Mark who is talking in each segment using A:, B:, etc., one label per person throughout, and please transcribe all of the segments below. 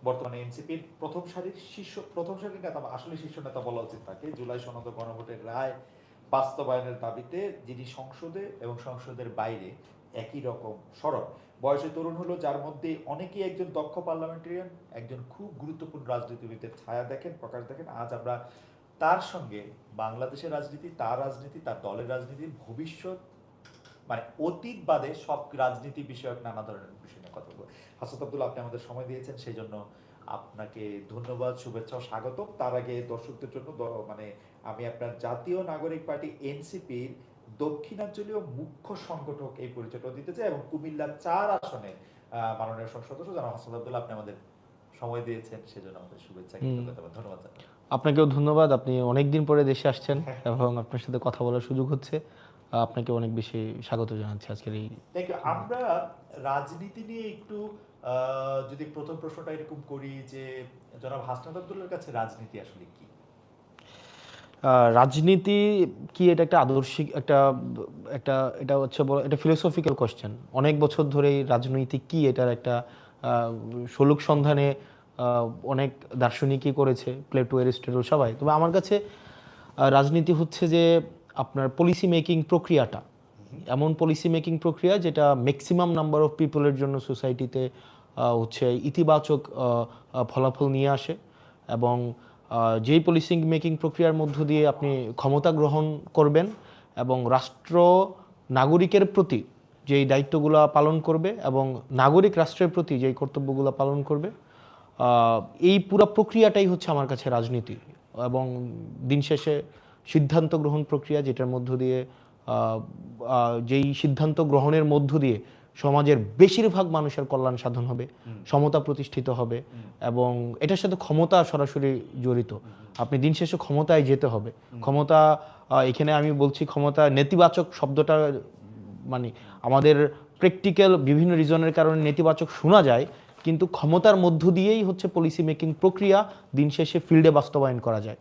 A: বর্তমানে এনসিপির প্রথম সারির নেতা, আসলে শীর্ষ নেতা বলা উচিত তাকে, জুলাই সনদ ও গণভোটের রায় বাস্তবায়নের দাবিতে যিনি সংসদে এবং সংসদের বাইরে একই রকম সরব। বয়সে তরুণ হলো, যার মধ্যে অনেকেই একজন দক্ষ পার্লামেন্টারিয়ান, একজন খুব গুরুত্বপূর্ণ রাজনীতিবিদের ছায়া দেখেন, প্রকাশ দেখেন। আজ আমরা তার সঙ্গে বাংলাদেশের রাজনীতি, তার দলের রাজনীতির ভবিষ্যৎ, মানে অতীত বাদে সব রাজনীতি বিষয়ক নানা ধরনের বিষয় নিয়ে কথা বলবো। হাসনাত আব্দুল্লাহ, আপনি আমাদের সময় দিয়েছেন, সেই জন্য আপনাকে ধন্যবাদ, শুভেচ্ছা ও স্বাগত। তার আগে দর্শকদের জন্য মানে আমি আপনার জাতীয় নাগরিক পার্টি এনসিপির দক্ষিণাঞ্চলীয় মুখ্য সংগঠক এই পরিচয়টা দিতে চাই, এবং কুমিল্লা ৪ আসনে মাননীয় সংসদ সদস্য জনাব হাসনাত আব্দুল্লাহ, আপনি আমাদের সময় দিয়েছেন, সেজন্য আমাদের শুভেচ্ছা, কৃতজ্ঞতা, ধন্যবাদ।
B: আপনাকেও ধন্যবাদ। আপনি অনেকদিন পরে দেশে আসছেন এবং আপনার সাথে কথা বলার সুযোগ হচ্ছে। আপনাকে অনেক বেশি স্বাগত জানাচ্ছি আজকের এই।
A: আমরা রাজনীতি নিয়ে একটু যদি প্রথম প্রশ্নটা এরকম করি যে জনাব হাসনাত আব্দুল্লাহর কাছে রাজনীতি আসলে কি?
B: রাজনীতি কি, এটা একটা আদর্শিক একটা একটা এটা হচ্ছে এটা ফিলোসফিক্যাল কোয়েশ্চেন। অনেক বছর ধরেই রাজনৈতিক কি এটার একটা সলুক সন্ধানে অনেক দার্শনিকই করেছে, প্লেটো, অ্যারিস্টটল, সবাই। তবে আমার কাছে রাজনীতি হচ্ছে যে আপনার পলিসি মেকিং প্রক্রিয়াটা, এমন পলিসি মেকিং প্রক্রিয়া যেটা ম্যাক্সিমাম নাম্বার অফ পিপলের জন্য সোসাইটিতে হচ্ছে ইতিবাচক ফলাফল নিয়ে আসে। এবং যেই পলিসি মেকিং প্রক্রিয়ার মধ্য দিয়ে আপনি ক্ষমতা গ্রহণ করবেন এবং রাষ্ট্র নাগরিকের প্রতি যেই দায়িত্বগুলো পালন করবে এবং নাগরিক রাষ্ট্রের প্রতি যেই কর্তব্যগুলো পালন করবে, এই পুরো প্রক্রিয়াটাই হচ্ছে আমার কাছে রাজনীতি। এবং দিন শেষে সিদ্ধান্ত গ্রহণ প্রক্রিয়া, যেটার মধ্য দিয়ে যেই সিদ্ধান্ত গ্রহণের মধ্য দিয়ে সমাজের বেশিরভাগ মানুষের কল্যাণ সাধন হবে, সমতা প্রতিষ্ঠিত হবে। এবং এটার সাথে ক্ষমতা সরাসরি জড়িত। আপনি দিন শেষে ক্ষমতায় যেতে হবে। ক্ষমতা, এখানে আমি বলছি ক্ষমতা নেতিবাচক শব্দটা, মানে আমাদের প্র্যাকটিক্যাল বিভিন্ন রিজনের কারণে নেতিবাচক শোনা যায়, কিন্তু ক্ষমতার মধ্য দিয়েই হচ্ছে পলিসি মেকিং প্রক্রিয়া দিন শেষে ফিল্ডে বাস্তবায়ন করা যায়।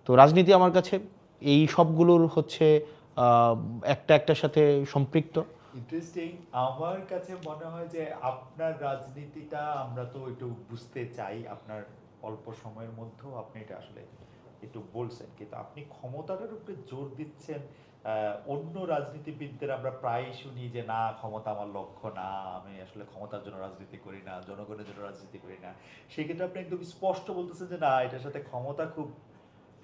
B: তো রাজনীতি আমার কাছে এই সবগুলোর হচ্ছে একটার সাথে সম্পৃক্ত।
A: ইন্টারেস্টিং। আমার কাছে মনে হয় যে আপনার রাজনীতিটা আমরা তো একটু বুঝতে চাই, আপনার অল্প সময়ের মধ্যেও আপনি এটা আসলে একটু বলছেন, কিন্তু আপনি ক্ষমতাটার উপরে জোর দিচ্ছেন। অন্য রাজনীতিবিদদের আমরা প্রায় শুনি যে না, ক্ষমতা আমার লক্ষ্য না, আমি আসলে ক্ষমতার জন্য রাজনীতি করি না, জনগণের জন্য রাজনীতি করি না। সেক্ষেত্রে আপনি একদম স্পষ্ট বলতেছেন যে না, এটার সাথে ক্ষমতা খুব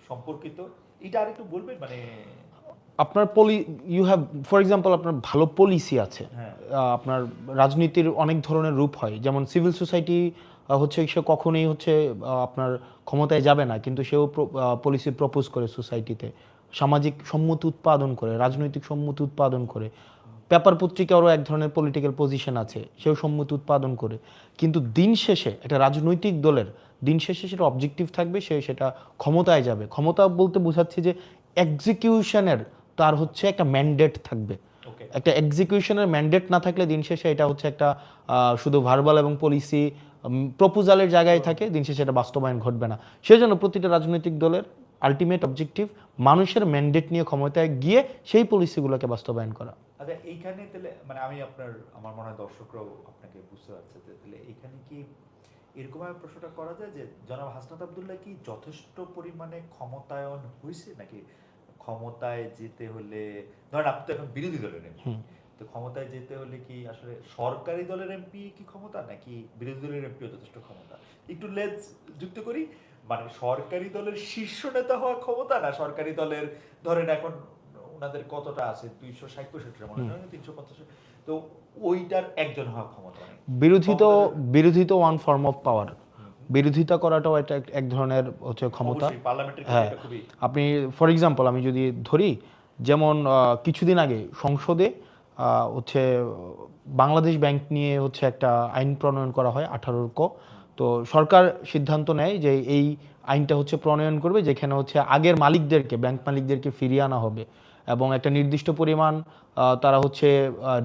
A: সম্পর্কিত। এটা আর একটু বলবেন, মানে
B: আপনার ইউ হ্যাভ, ফর এক্সাম্পল, আপনার ভালো পলিসি আছে। আপনার রাজনীতির অনেক ধরনের রূপ হয়, যেমন সিভিল সোসাইটি হচ্ছে সে কখনোই হচ্ছে আপনার ক্ষমতায় যাবে না, কিন্তু সেও পলিসি প্রপোজ করে সোসাইটিতে, সামাজিক সম্মতি উৎপাদন করে, রাজনৈতিক সম্মতি উৎপাদন করে। পেপার পত্রিকারও এক ধরনের পলিটিক্যাল পজিশন আছে, সেও সম্মতি উৎপাদন করে। কিন্তু দিন শেষে একটা রাজনৈতিক দলের দিন শেষে সেটা অবজেক্টিভ থাকবে, সে সেটা ক্ষমতায় যাবে। ক্ষমতা বলতে বোঝাচ্ছে যে এক্সিকিউশনের তার হচ্ছে একটা ম্যান্ডেট থাকবে। একটা এক্সিকিউশনের ম্যান্ডেট না থাকলে দিন শেষে এটা হচ্ছে একটা শুধু ভার্বাল এবং পলিসি প্রপোজালের জায়গায় থাকে, দিন শেষে এটা বাস্তবায়ন ঘটবে না। সেজন্য প্রতিটা রাজনৈতিক দলের আলটিমেট অবজেক্টিভ মানুষের ম্যান্ডেট নিয়ে ক্ষমতায় গিয়ে সেই পলিসিগুলোকে বাস্তবায়ন করা।
A: আচ্ছা, এইখানে তাহলে মানে আমি আমার মনে হয় দর্শকরাও আপনাকে বুঝতে পারছে, তাহলে এইখানে কি এরকম ভাবে প্রশ্নটা করা যায় যে জনাব হাসনাত আব্দুল্লাহ কি যথেষ্ট পরিমাণে ক্ষমতায়ন হয়েছে, নাকি ক্ষমতায় যেতে হলে, ধরেন আপনি তো এখন বিরোধী দলের এমপি, তো ক্ষমতায় যেতে হলে কি আসলে সরকারি দলের এমপি কি ক্ষমতা, নাকি বিরোধী দলের এমপিও যথেষ্ট ক্ষমতা? একটু লেজ যুক্ত করি, মানে সরকারি দলের শীর্ষ নেতা হওয়া ক্ষমতা, না সরকারি দলের ধরেন এখন ওনাদের কতটা আছে, 260-65 মনে হয়, 350, তো ওইটার একজন হওয়া ক্ষমতা।
B: বিরোধী তো ওয়ান ফর্ম অফ পাওয়ার। বিরোধিতা করাটাও একটা এক ধরনের হচ্ছে ক্ষমতা। হ্যাঁ, আপনি ফর এক্সাম্পল আমি যদি ধরি, যেমন কিছুদিন আগে সংসদে হচ্ছে বাংলাদেশ ব্যাংক নিয়ে হচ্ছে একটা আইন প্রণয়ন করা হয় 18 ক। তো সরকার সিদ্ধান্ত নেয় যে এই আইনটা হচ্ছে প্রণয়ন করবে, যেখানে হচ্ছে আগের মালিকদেরকে, ব্যাংক মালিকদেরকে ফিরিয়ে আনা হবে এবং একটা নির্দিষ্ট পরিমাণ তারা হচ্ছে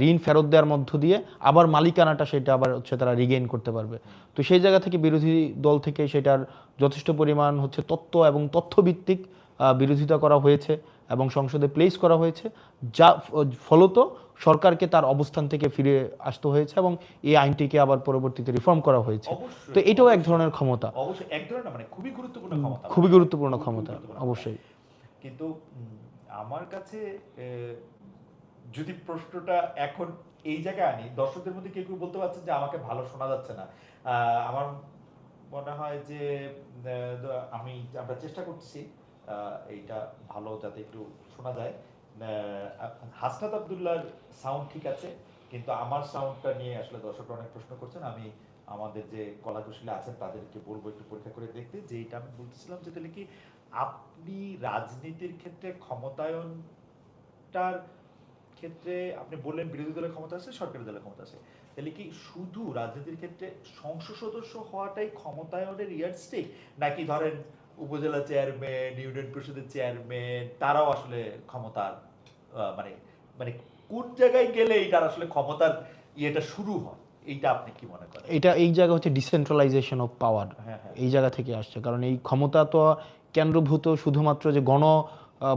B: ঋণ ফেরত দেওয়ার মধ্য দিয়ে আবার মালিকানাটা সেটা আবার হচ্ছে তারা রিগেইন করতে পারবে। তো সেই জায়গা থেকে বিরোধী দল থেকে সেটার যথেষ্ট পরিমাণ হচ্ছে তত্ত্ব এবং তথ্যভিত্তিক বিরোধিতা করা হয়েছে এবং সংসদে প্লেস করা হয়েছে, যা ফলত সরকারকে তার অবস্থান থেকে ফিরে আসতে হয়েছে এবং এই আইনটিকে আবার পরবর্তীতে রিফর্ম করা হয়েছে।
A: অবশ্যই,
B: তো এটাও এক ধরনের ক্ষমতা,
A: অবশ্যই এক ধরনের মানে খুবই গুরুত্বপূর্ণ ক্ষমতা,
B: খুবই গুরুত্বপূর্ণ
A: খুবই
B: ক্ষমতা,
A: গুরুত্বপূর্ণ
B: অবশ্যই।
A: কিন্তু আমার কাছে যদি প্রশ্নটা এখন এই জায়গায় আনি, দর্শকদের মধ্যে কেউ কেউ বলতে পারছেন যে আমাকে ভালো শোনা যাচ্ছে না। আমার মনে হয় যে আমরা চেষ্টা করছি এইটা ভালো যাতে একটু শোনা যায়। হাসনাত আব্দুল্লাহর সাউন্ড ঠিক আছে, কিন্তু আমার সাউন্ডটা নিয়ে আসলে দর্শকরা অনেক প্রশ্ন করছেন। আমি আমাদের যে কলাকুশলী আছেন তাদেরকে বলবো একটু পরীক্ষা করে দেখতে, যে এটা আমি বলতেছিলাম যে তাহলে কি আপনি রাজনীতির ক্ষেত্রে ক্ষমতায়নটার ক্ষেত্রে আপনি বললেন বিরোধী দলের ক্ষমতা আছে, সরকারি দলের ক্ষমতা আছে, তাহলে কি শুধু রাজনীতির ক্ষেত্রে সংসদ সদস্য হওয়াটাই ক্ষমতায়নের ইয়ারস্টিক, নাকি ধরেন উপজেলা চেয়ারম্যান, ইউনিয়ন পরিষদের চেয়ারম্যান তারাও আসলে ক্ষমতার মানে মানে কোন জায়গায় গেলে এটার আসলে ক্ষমতার ইয়েটা শুরু হয়, এইটা আপনি কি মনে করেন?
B: এটা এই জায়গা হচ্ছে ডিসেন্ট্রালাইজেশন অফ পাওয়ার,
A: হ্যাঁ, হ্যাঁ।
B: এই জায়গা থেকে আসছে। কারণ এই ক্ষমতা তো কেন্দ্রভূত শুধুমাত্র যে গণ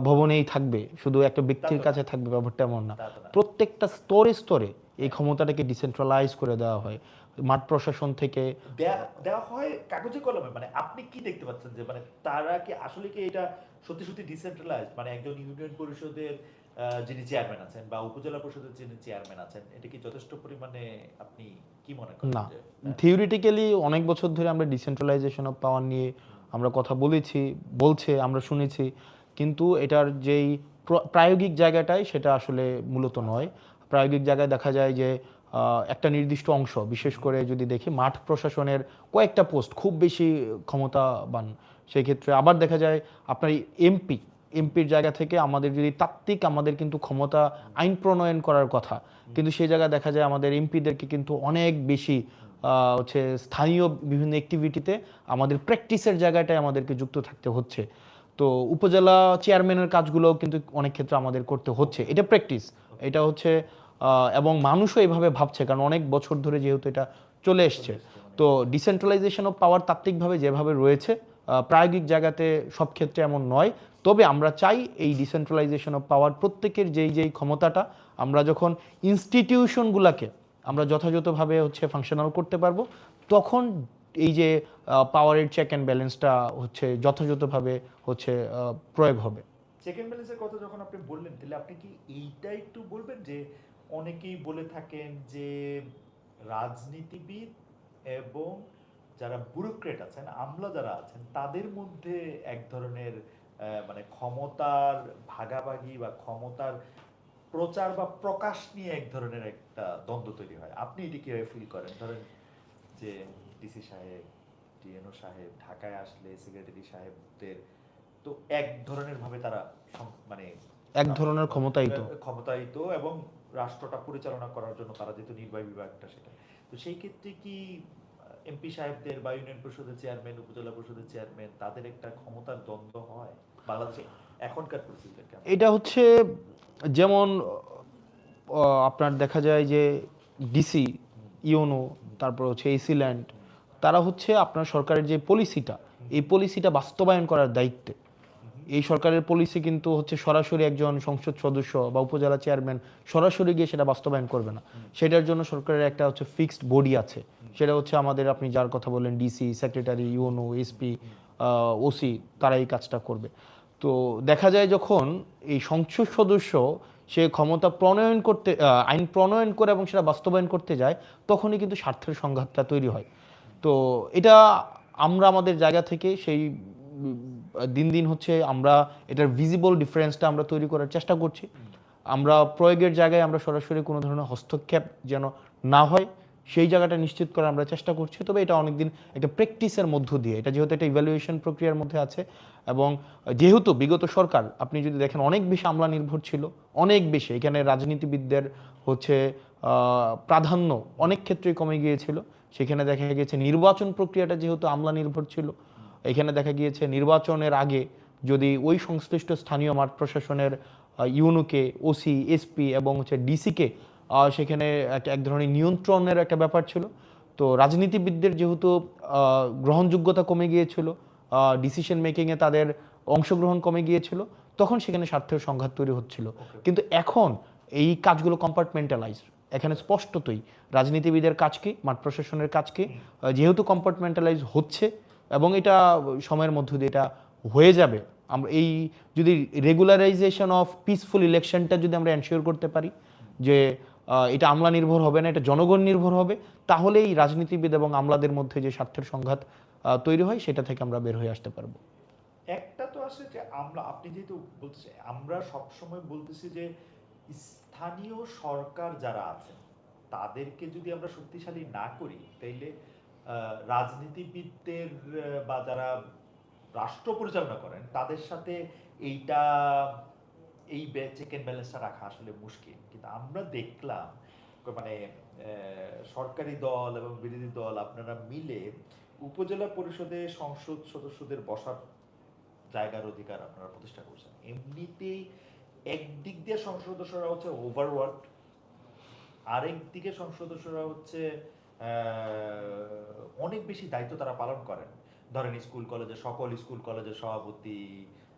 B: ভবনেই থাকবে, শুধু একটা ব্যক্তির কাছে থাকবে ব্যাপারটা এমন না। প্রত্যেকটা স্তরে স্তরে এই ক্ষমতাটাকে ডিসেন্ট্রালাইজ করে দেওয়া হয়, মাঠ প্রশাসন থেকে
A: দেওয়া হয় কাগজে কলমে। মানে আপনি কি দেখতে পাচ্ছেন যে মানে তারা কি আসলে কি এটা সত্যি সত্যি ডিসেন্ট্রালাইজ, মানে একজন ইউনিয়ন পরিষদের যিনি চেয়ারম্যান আছেন বা উপজেলা পরিষদের যিনি চেয়ারম্যান আছেন, এটা কি যথেষ্ট পরিমাণে আপনি কি মনে করেন?
B: না। থিওরিটিক্যালি অনেক বছর ধরে আমরা ডিসেন্ট্রালাইজেশন অফ পাওয়ার নিয়ে আমরা কথা বলছে, আমরা শুনেছি, কিন্তু এটার যেই প্রায়োগিক জায়গাটাই সেটা আসলে মূলত নয়। প্রায়োগিক জায়গায় দেখা যায় যে একটা নির্দিষ্ট অংশ, বিশেষ করে যদি দেখি মাঠ প্রশাসনের কয়েকটা পোস্ট খুব বেশি ক্ষমতাবান, সেই ক্ষেত্রে আবার দেখা যায় আপনার এমপির জায়গা থেকে আমাদের যদি তাত্ত্বিক আমাদের কিন্তু ক্ষমতা আইন প্রণয়ন করার কথা, কিন্তু সেই জায়গায় দেখা যায় আমাদের এমপিদেরকে কিন্তু অনেক বেশি হচ্ছে স্থানীয় বিভিন্ন অ্যাক্টিভিটিতে আমাদের প্র্যাকটিসের জায়গাটায় আমাদেরকে যুক্ত থাকতে হচ্ছে। তো উপজেলা চেয়ারম্যানের কাজগুলোও কিন্তু অনেক ক্ষেত্রে আমাদের করতে হচ্ছে, এটা প্র্যাকটিস, এটা হচ্ছে এবং মানুষও এভাবে ভাবছে, কারণ অনেক বছর ধরে যেহেতু এটা চলে এসছে। তো ডিসেন্ট্রালাইজেশন অফ পাওয়ার তাত্ত্বিকভাবে যেভাবে রয়েছে, প্রায়োগিক জায়গাতে সব ক্ষেত্রে এমন নয়। তবে আমরা চাই এই ডিসেন্ট্রালাইজেশন অফ পাওয়ার প্রত্যেকের যেই ক্ষমতাটা আমরা যখন ইনস্টিটিউশনগুলোকে আমরা যথাযথভাবে হচ্ছে ফাংশনাল করতে পারবো, তখন এই যে পাওয়ারের চেক অ্যান্ড ব্যালেন্সটা হচ্ছে যথাযথভাবে হচ্ছে প্রয়োগ হবে।
A: চেক এন্ড ব্যালেন্সের কথা যখন আপনি বললেন, তাহলে আপনি কি এইটা একটু বলবেন যে অনেকেই বলে থাকেন যে রাজনীতিবিদ এবং যারা ব্যুরোক্রেট আছেন, আমলা যারা আছেন, তাদের মধ্যে এক ধরনের মানে ক্ষমতার ভাগাভাগি বা ক্ষমতার প্রচার বা প্রকাশ নিয়ে এক ধরনের একটা দ্বন্দ্ব তৈরি হয়। আপনি এটি কিভাবে ফিল করেন? ধরেন যে ডিসি সাহেব, ডিএনও সাহেব ঢাকায় আসলে সেক্রেটারি সাহেবদের তো এক ধরনের ভাবে তারা মানে
B: এক ধরনের
A: ক্ষমতায়িত এবং রাষ্ট্রটা পরিচালনা করার জন্য তারা যেহেতু নির্বাহী বিভাগটা সেটা, তো সেই ক্ষেত্রে কি এমপি সাহেবদের বা ইউনিয়ন পরিষদের চেয়ারম্যান, উপজেলা পরিষদের চেয়ারম্যান, তাদের একটা ক্ষমতার দ্বন্দ্ব হয় বাংলাদেশে এখনকার পরিস্থিতিতে কেমন?
B: এটা হচ্ছে যেমন আপনার দেখা যায় যে ডিসি, ইউনো, তারপর হচ্ছে এসি ল্যান্ড, তারা হচ্ছে আপনার সরকারের যে পলিসিটা, এই পলিসিটা বাস্তবায়ন করার দায়িত্বে। এই সরকারের পলিসি কিন্তু হচ্ছে সরাসরি একজন সংসদ সদস্য বা উপজেলা চেয়ারম্যান সরাসরি গিয়ে সেটা বাস্তবায়ন করবে না। সেটার জন্য সরকারের একটা হচ্ছে ফিক্সড বডি আছে, সেটা হচ্ছে আমাদের আপনি যার কথা বললেন DC, secretary, UNO, SP, OC, তারা এই কাজটা করবে। তো দেখা যায় যখন এই সংসদ সদস্য সে ক্ষমতা প্রণয়ন করতে, আইন প্রণয়ন করে এবং সেটা বাস্তবায়ন করতে যায়, তখনই কিন্তু স্বার্থের সংঘাতটা তৈরি হয়। তো এটা আমরা আমাদের জায়গা থেকে সেই দিন দিন হচ্ছে আমরা এটার ভিজিবল ডিফারেন্সটা আমরা তৈরি করার চেষ্টা করছি। আমরা প্রয়োগের জায়গায় আমরা সরাসরি কোনো ধরনের হস্তক্ষেপ যেন না হয় সেই জায়গাটা নিশ্চিত করার আমরা চেষ্টা করছি। তবে এটা অনেকদিন একটা প্র্যাকটিসের মধ্য দিয়ে, এটা যেহেতু একটা ইভ্যালুয়েশন প্রক্রিয়ার মধ্যে আছে এবং যেহেতু বিগত সরকার আপনি যদি দেখেন অনেক বেশি আমলা নির্ভর ছিল, অনেক বেশি, এখানে রাজনীতিবিদদের হচ্ছে প্রাধান্য অনেক ক্ষেত্রেই কমে গিয়েছিল। সেখানে দেখা গিয়েছে নির্বাচন প্রক্রিয়াটা যেহেতু আমলা নির্ভর ছিল, এখানে দেখা গিয়েছে নির্বাচনের আগে যদি ওই সংশ্লিষ্ট স্থানীয় মাঠ প্রশাসনের ইউনোকে, ওসি, এসপি এবং হচ্ছে ডিসিকে সেখানে এক ধরনের নিয়ন্ত্রণের একটা ব্যাপার ছিল। তো রাজনীতিবিদদের যেহেতু গ্রহণযোগ্যতা কমে গিয়েছিল, ডিসিশন মেকিংয়ে তাদের অংশগ্রহণ কমে গিয়েছিল, তখন সেখানে স্বার্থের সংঘাত তৈরি হচ্ছিল। কিন্তু এখন এই কাজগুলো কম্পার্টমেন্টালাইজ। এখানে স্পষ্টতই রাজনীতিবিদের কাজ কি, মাঠ প্রশাসনের কাজ কি, যেহেতু কম্পার্টমেন্টালাইজ হচ্ছে এবং এটা সময়ের মধ্য দিয়ে এটা হয়ে যাবে। আমরা এই যদি রেগুলারাইজেশন অফ পিসফুল ইলেকশনটা যদি আমরা এনশিওর করতে পারি যে এটা আমলা নির্ভর হবে না, এটা জনগণ নির্ভর হবে, তাহলেই রাজনীতিবিদ এবং আমলাদের মধ্যে যে স্বার্থের সংঘাত তৈরি হয় সেটা থেকে আমরা বের হয়ে আসতে পারবো।
A: একটা তো আসলে যে আমরা, আপনি যেহেতু বলতেছেন, আমরা সবসময় বলতেছি যে স্থানীয় সরকার যারা আছেন তাদেরকে যদি আমরা শক্তিশালী না করি, তাইলে রাজনীতিবিদদের বা যারা রাষ্ট্র পরিচালনা করেন তাদের সাথে এইটা, এই চেক এন্ড ব্যালেন্সটা রাখা আসলে মুশকিল। কিন্তু আমরা দেখলাম মানে সরকারি দল এবং বিরোধী দল আপনারা মিলে উপজেলা পরিষদে সংসদ সদস্যদের বসার জায়গার অধিকার আপনারা প্রতিষ্ঠা করছেন। এমনিতেই একদিক দিয়ে সংসদ সদস্যরা হচ্ছে ওভারওয়ার্ক, আরেক দিকে সংসদ সদস্যরা হচ্ছে অনেক বেশি দায়িত্ব তারা পালন করেন। ধরেন স্কুল কলেজে, সকল স্কুল কলেজের সভাপতি,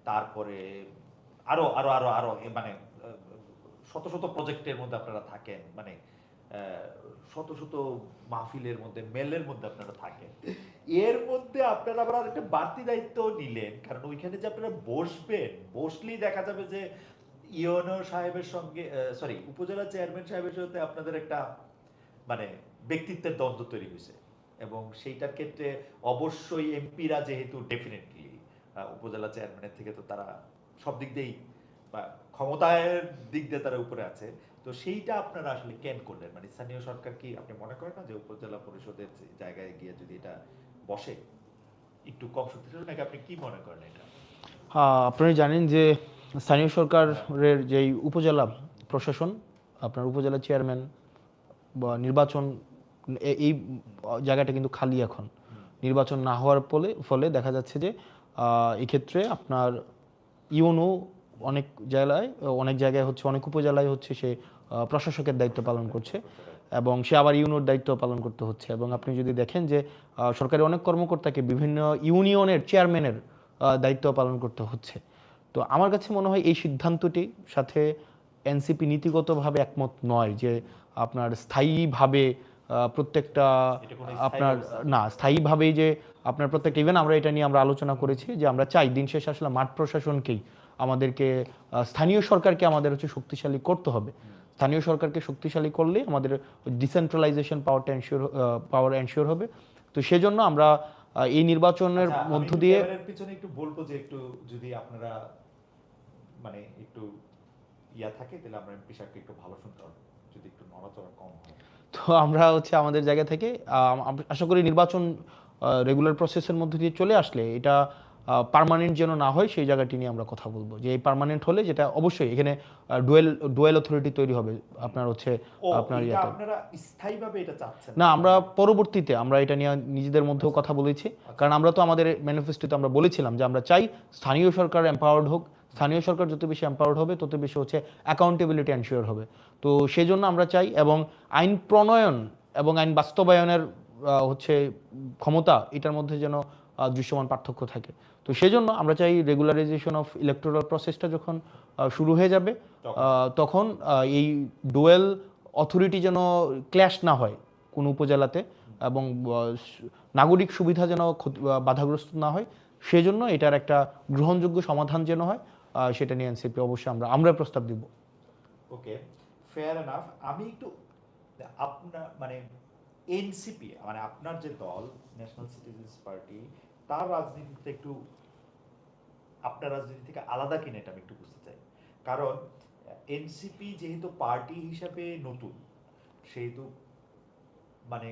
A: তারপরে আরো আরো আরো আরো মানে শত শত প্রজেক্টের মধ্যে আপনারা থাকেন, মানে শত শত মাহফিলের মধ্যে, মেলের মধ্যে আপনারা থাকেন। এর মধ্যে আপনারা আবার একটা বাড়তি দায়িত্ব নিলেন, কারণ ওইখানে যে আপনারা বসবেন, বসলেই দেখা যাবে যে ইওনো সাহেবের সঙ্গে, সরি, উপজেলা চেয়ারম্যান সাহেবের সাথে আপনাদের একটা মানে ব্যক্তিত্বের দ্বন্দ্ব তৈরি হয়েছে। এবং সেইটার ক্ষেত্রে অবশ্যই এমপিরা যেহেতু ডেফিনেটলি উপজেলা চেয়ারম্যানের থেকে তো তারা সব দিক দিয়েই বা ক্ষমতার দিক দিয়ে তারা উপরে আছে, তো সেইটা আপনারা আসলে কেন করলেন? মানে স্থানীয় সরকার কি আপনি মনে করেন না যে উপজেলা পরিষদের জায়গায় গিয়ে যদি এটা বসে একটু কম শক্তিশালী, নাকি আপনি কি মনে করেন এটা?
B: আপনারা জানেন যে স্থানীয় সরকারের যেই উপজেলা প্রশাসন, আপনার উপজেলা চেয়ারম্যান বা নির্বাচন, এই জায়গাটা কিন্তু খালি এখন। নির্বাচন না হওয়ার ফলে দেখা যাচ্ছে যে এক্ষেত্রে আপনার ইউনো অনেক জায়গায় হচ্ছে, অনেক উপজেলায় হচ্ছে সে প্রশাসকের দায়িত্ব পালন করছে এবং সে আবার ইউনোর দায়িত্ব পালন করতে হচ্ছে। এবং আপনি যদি দেখেন যে সরকারি অনেক কর্মকর্তাকে বিভিন্ন ইউনিয়নের চেয়ারম্যানের দায়িত্ব পালন করতে হচ্ছে। তো আমার কাছে মনে হয় এই সিদ্ধান্তটি সাথে এনসিপি নীতিগতভাবে একমত নয় যে আপনার স্থায়ীভাবে প্রত্যেকটা আপনার না স্থায়ীভাবেই যে আপনার প্রত্যেকটা, ইভেন আমরা এটা নিয়ে আমরা আলোচনা করেছি যে আমরা চাই দিন শেষে আসলে মাঠ প্রশাসনকেই আমাদেরকে, স্থানীয় সরকারকে আমাদের হচ্ছে শক্তিশালী করতে হবে। স্থানীয় সরকারকে শক্তিশালী করলে আমাদের ডিসেন্ট্রালাইজেশন পাওয়ার এনশিওর হবে। তো সেজন্য আমরা এই নির্বাচনের মধ্য দিয়ে
A: পিছনে একটু বলবো যে একটু যদি আপনারা মানে একটু ইয়া থাকে, তাহলে আমরা এমপি সাহেবকে একটু ভালো শুনতে হবে, যদি একটু নড়াচড়া কম হয়।
B: তো আমরা হচ্ছে আমাদের জায়গা থেকে আশা করি নির্বাচন রেগুলার প্রসেসের মধ্যে দিয়ে চলে আসলে এটা পার্মানেন্ট যেন না হয়, সেই জায়গাটি নিয়ে আমরা কথা বলবো। যে এই পার্মানেন্ট হলে যেটা অবশ্যই এখানে ডুয়েল অথরিটি তৈরি হবে আপনার হচ্ছে আপনার
A: এটা আপনারা স্থায়ীভাবে এটা চাচ্ছেন
B: না। আমরা পরবর্তীতে আমরা এটা নিয়ে নিজেদের মধ্যেও কথা বলেছি, কারণ আমরা তো আমাদের ম্যানিফেস্টোতে আমরা বলেছিলাম যে আমরা চাই স্থানীয় সরকার এম্পাওয়ার্ড হোক। স্থানীয় সরকার যত বেশি এম্পাওয়ার্ড হবে তত বেশি হচ্ছে অ্যাকাউন্টেবিলিটি এনশিওর হবে। তো সেই জন্য আমরা চাই, এবং আইন প্রণয়ন এবং আইন বাস্তবায়নের হচ্ছে ক্ষমতা, এটার মধ্যে যেন দৃশ্যমান পার্থক্য থাকে। তো সেই জন্য আমরা চাই রেগুলারাইজেশন অফ ইলেকটোরাল প্রসেসটা যখন শুরু হয়ে যাবে তখন এই ডুয়েল অথরিটি যেন ক্ল্যাশ না হয় কোনো উপজেলাতে, এবং নাগরিক সুবিধা যেন বাধাগ্রস্ত না হয়, সেজন্য এটার একটা গ্রহণযোগ্য সমাধান যেন হয়, সেটা নিয়ে এনসিপি অবশ্যই আমরা প্রস্তাব দিব।
A: ওকে, ফেয়ার এনাফ। আমি একটু আপনার মানে এনসিপি মানে আপনার যে দল ন্যাশনাল সিটিজেন্স পার্টি, তার রাজনীতিতে একটু আপনার রাজনীতি থেকে আলাদা কিনা এটা আমি একটু বুঝতে চাই। কারণ এনসিপি যেহেতু পার্টি হিসাবে নতুন, সেহেতু মানে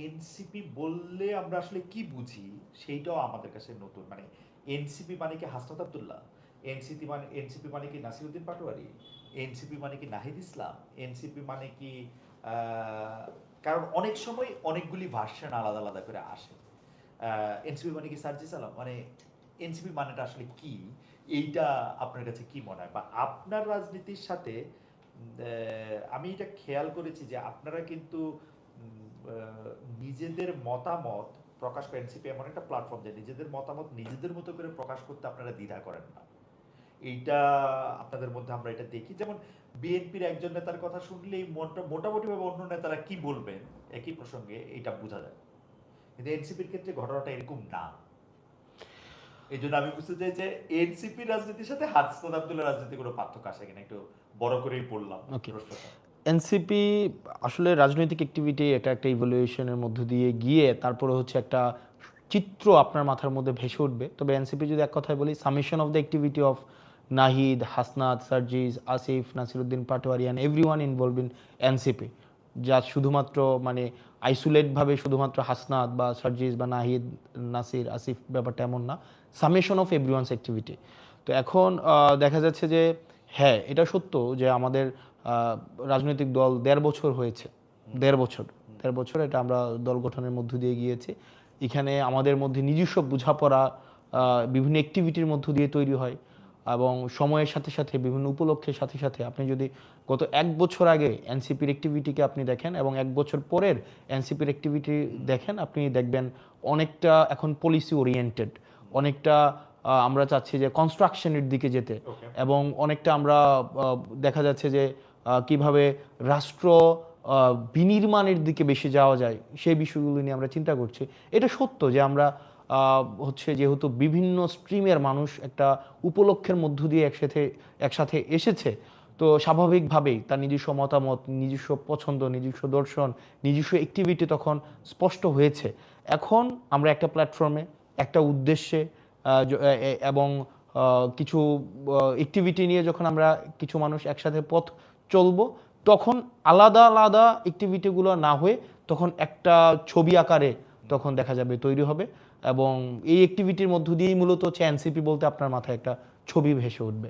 A: এনসিপি বললে আমরা আসলে কি বুঝি সেইটাও আমাদের কাছে নতুন। মানে এনসিপি মানে কি হাসনাত আব্দুল্লাহ? এনসিপি মানে কি নাসিরউদ্দিন পাটোয়ারি? এনসিপি মানে কি নাহিদ ইসলাম? এনসিপি মানে কি কারণ অনেক সময় অনেকগুলি ভার্সন আলাদা আলাদা করে আসে। এনসিপি মানে কি সার্জিস আলম? মানে এনসিপি মানেটা আসলে কি, এইটা আপনার কাছে কি মনে হয়? বা আপনার রাজনীতির সাথে আমি এটা খেয়াল করেছি যে আপনারা কিন্তু নিজেদের মতামত প্রকাশ করেন। এনসিপি এমন একটা প্ল্যাটফর্ম যে নিজেদের মতামত নিজেদের মতো করে প্রকাশ করতে আপনারা দ্বিধা করেন না। এইটা আপনাদের মধ্যে আমরা এটা দেখি, যেমন বিএনপির একজন নেতার কথা শুনলেই মোটামুটি ভাবে অন্য নেতারা কি বলবেন একই প্রসঙ্গে এটা বোঝা যায়, কিন্তু এনসিপির ক্ষেত্রে ঘটনাটা এরকম না। এই জন্য আমি বুঝতে চাই যে এনসিপি রাজনীতির সাথে হাসনাত আব্দুল্লাহ রাজনীতি কোনো পার্থক্য আসে কিনা, একটু বড় করেই বললাম
B: ওকে,
A: প্রশ্নটা।
B: এনসিপি আসলে রাজনৈতিক অ্যাক্টিভিটি এটা একটা ইভ্যালুয়েশনের মধ্য দিয়ে গিয়ে তারপরে হচ্ছে একটা চিত্র আপনার মাথার মধ্যে ভেসে উঠবে। তবে এনসিপি যদি এক কথায় বলি, summation of the activity of Nahid, Hasnat, Sarjis, Asif, Nasiruddin Patwari and everyone involve in NCP, যা শুধুমাত্র মানে আইসোলেটভাবে শুধুমাত্র হাসনাত বা সার্জিস বা নাহিদ, নাসির, আসিফ ব্যাপারটা এমন না, সামেশন অফ এভরিওয়ানস অ্যাক্টিভিটি। তো এখন দেখা যাচ্ছে যে হ্যাঁ, এটা সত্য যে আমাদের রাজনৈতিক দল ১.৫ বছর হয়েছে, ১.৫ বছর, ১.৫ বছর এটা আমরা দল গঠনের মধ্য দিয়ে গিয়েছি। এখানে আমাদের মধ্যে নিজস্ব বোঝাপড়া বিভিন্ন অ্যাক্টিভিটির মধ্য দিয়ে তৈরি হয়, এবং সময়ের সাথে সাথে বিভিন্ন উপলক্ষের সাথে সাথে আপনি যদি গত ১ বছর আগে এনসিপির অ্যাক্টিভিটিকে আপনি দেখেন এবং ১ বছর পরের এনসিপির অ্যাক্টিভিটি দেখেন, আপনি দেখবেন অনেকটা এখন পলিসি ওরিয়েন্টেড, অনেকটা আমরা চাচ্ছি যে কনস্ট্রাকশনের দিকে যেতে,
A: ওকে।
B: এবং অনেকটা আমরা দেখা যাচ্ছে যে কিভাবে রাষ্ট্র বিনির্মাণের দিকে বেশি যাওয়া যায় সেই বিষয়গুলো নিয়ে আমরা চিন্তা করছি। এটা সত্য যে আমরা হচ্ছে যেহেতু বিভিন্ন স্ট্রিমের মানুষ একটা উপলক্ষের মধ্য দিয়ে একসাথে এসেছে, তো স্বাভাবিকভাবেই তার নিজস্ব মতামত, নিজস্ব পছন্দ, নিজস্ব দর্শন, নিজস্ব অ্যাক্টিভিটি তখন স্পষ্ট হয়েছে। এখন আমরা একটা প্ল্যাটফর্মে একটা উদ্দেশ্যে এবং কিছু অ্যাক্টিভিটি নিয়ে যখন আমরা কিছু মানুষ একসাথে পথ চলবো, তখন আলাদা আলাদা অ্যাক্টিভিটিগুলো না হয়ে তখন একটা ছবি আকারে তখন দেখা যাবে তৈরি হবে, এবং এই অ্যাক্টিভিটির মধ্য দিয়েই মূলত হচ্ছে এনসিপি বলতে আপনার মাথায় একটা ছবি ভেসে উঠবে।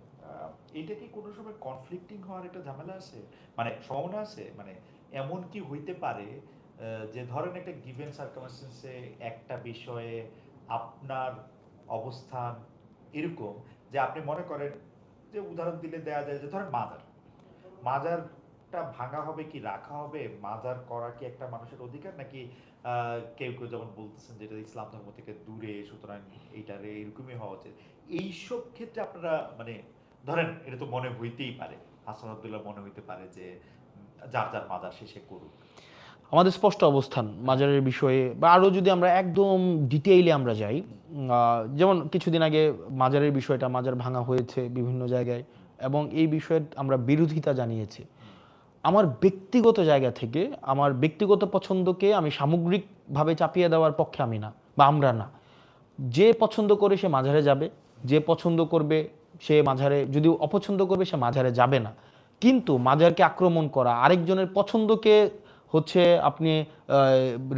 A: এটা কি কোনো সময় কনফ্লিক্টিং হওয়ার একটা ঝামেলা আছে, মানে সম্ভাবনা আছে, মানে এমন কি হইতে পারে যে ধরেন একটা গিভেন সার্কামস্টেন্সে একটা বিষয়ে আপনার অবস্থান এরকম যে আপনি মনে করেন, যে উদাহরণ দিলে দেয়া যায় যে ধরেন মাজার, মাজারটা ভাঙা হবে কি রাখা হবে, মাজার করা কি একটা মানুষের অধিকার, নাকি কেউ কেউ যেমন বলতেছেন যেটা ইসলাম ধর্ম থেকে দূরে, সুতরাং এইটারে এরকমই হওয়া উচিত। এইসব ক্ষেত্রে আপনারা মানে ধরেন এটা তো মনে হইতেই পারে, হাসান আব্দুল্লাহ মনে হইতে পারে যে যার যার মাজার শেষে করুক।
B: আমাদের স্পষ্ট অবস্থান মাজারের বিষয়ে, বা আরও যদি আমরা একদম ডিটেইলে আমরা যাই, যেমন কিছুদিন আগে মাজারের বিষয়টা, মাজার ভাঙা হয়েছে বিভিন্ন জায়গায়, এবং এই বিষয়ে আমরা বিরোধিতা জানিয়েছি। আমার ব্যক্তিগত জায়গা থেকে আমার ব্যক্তিগত পছন্দকে আমি সামগ্রিকভাবে চাপিয়ে দেওয়ার পক্ষে আমি না, বা আমরা না। যে পছন্দ করে সে মাঝারে যাবে, যে পছন্দ করবে সে মাঝারে, যদি অপছন্দ করবে সে মাঝারে যাবে না। কিন্তু মাঝারকে আক্রমণ করা, আরেকজনের পছন্দকে হচ্ছে আপনি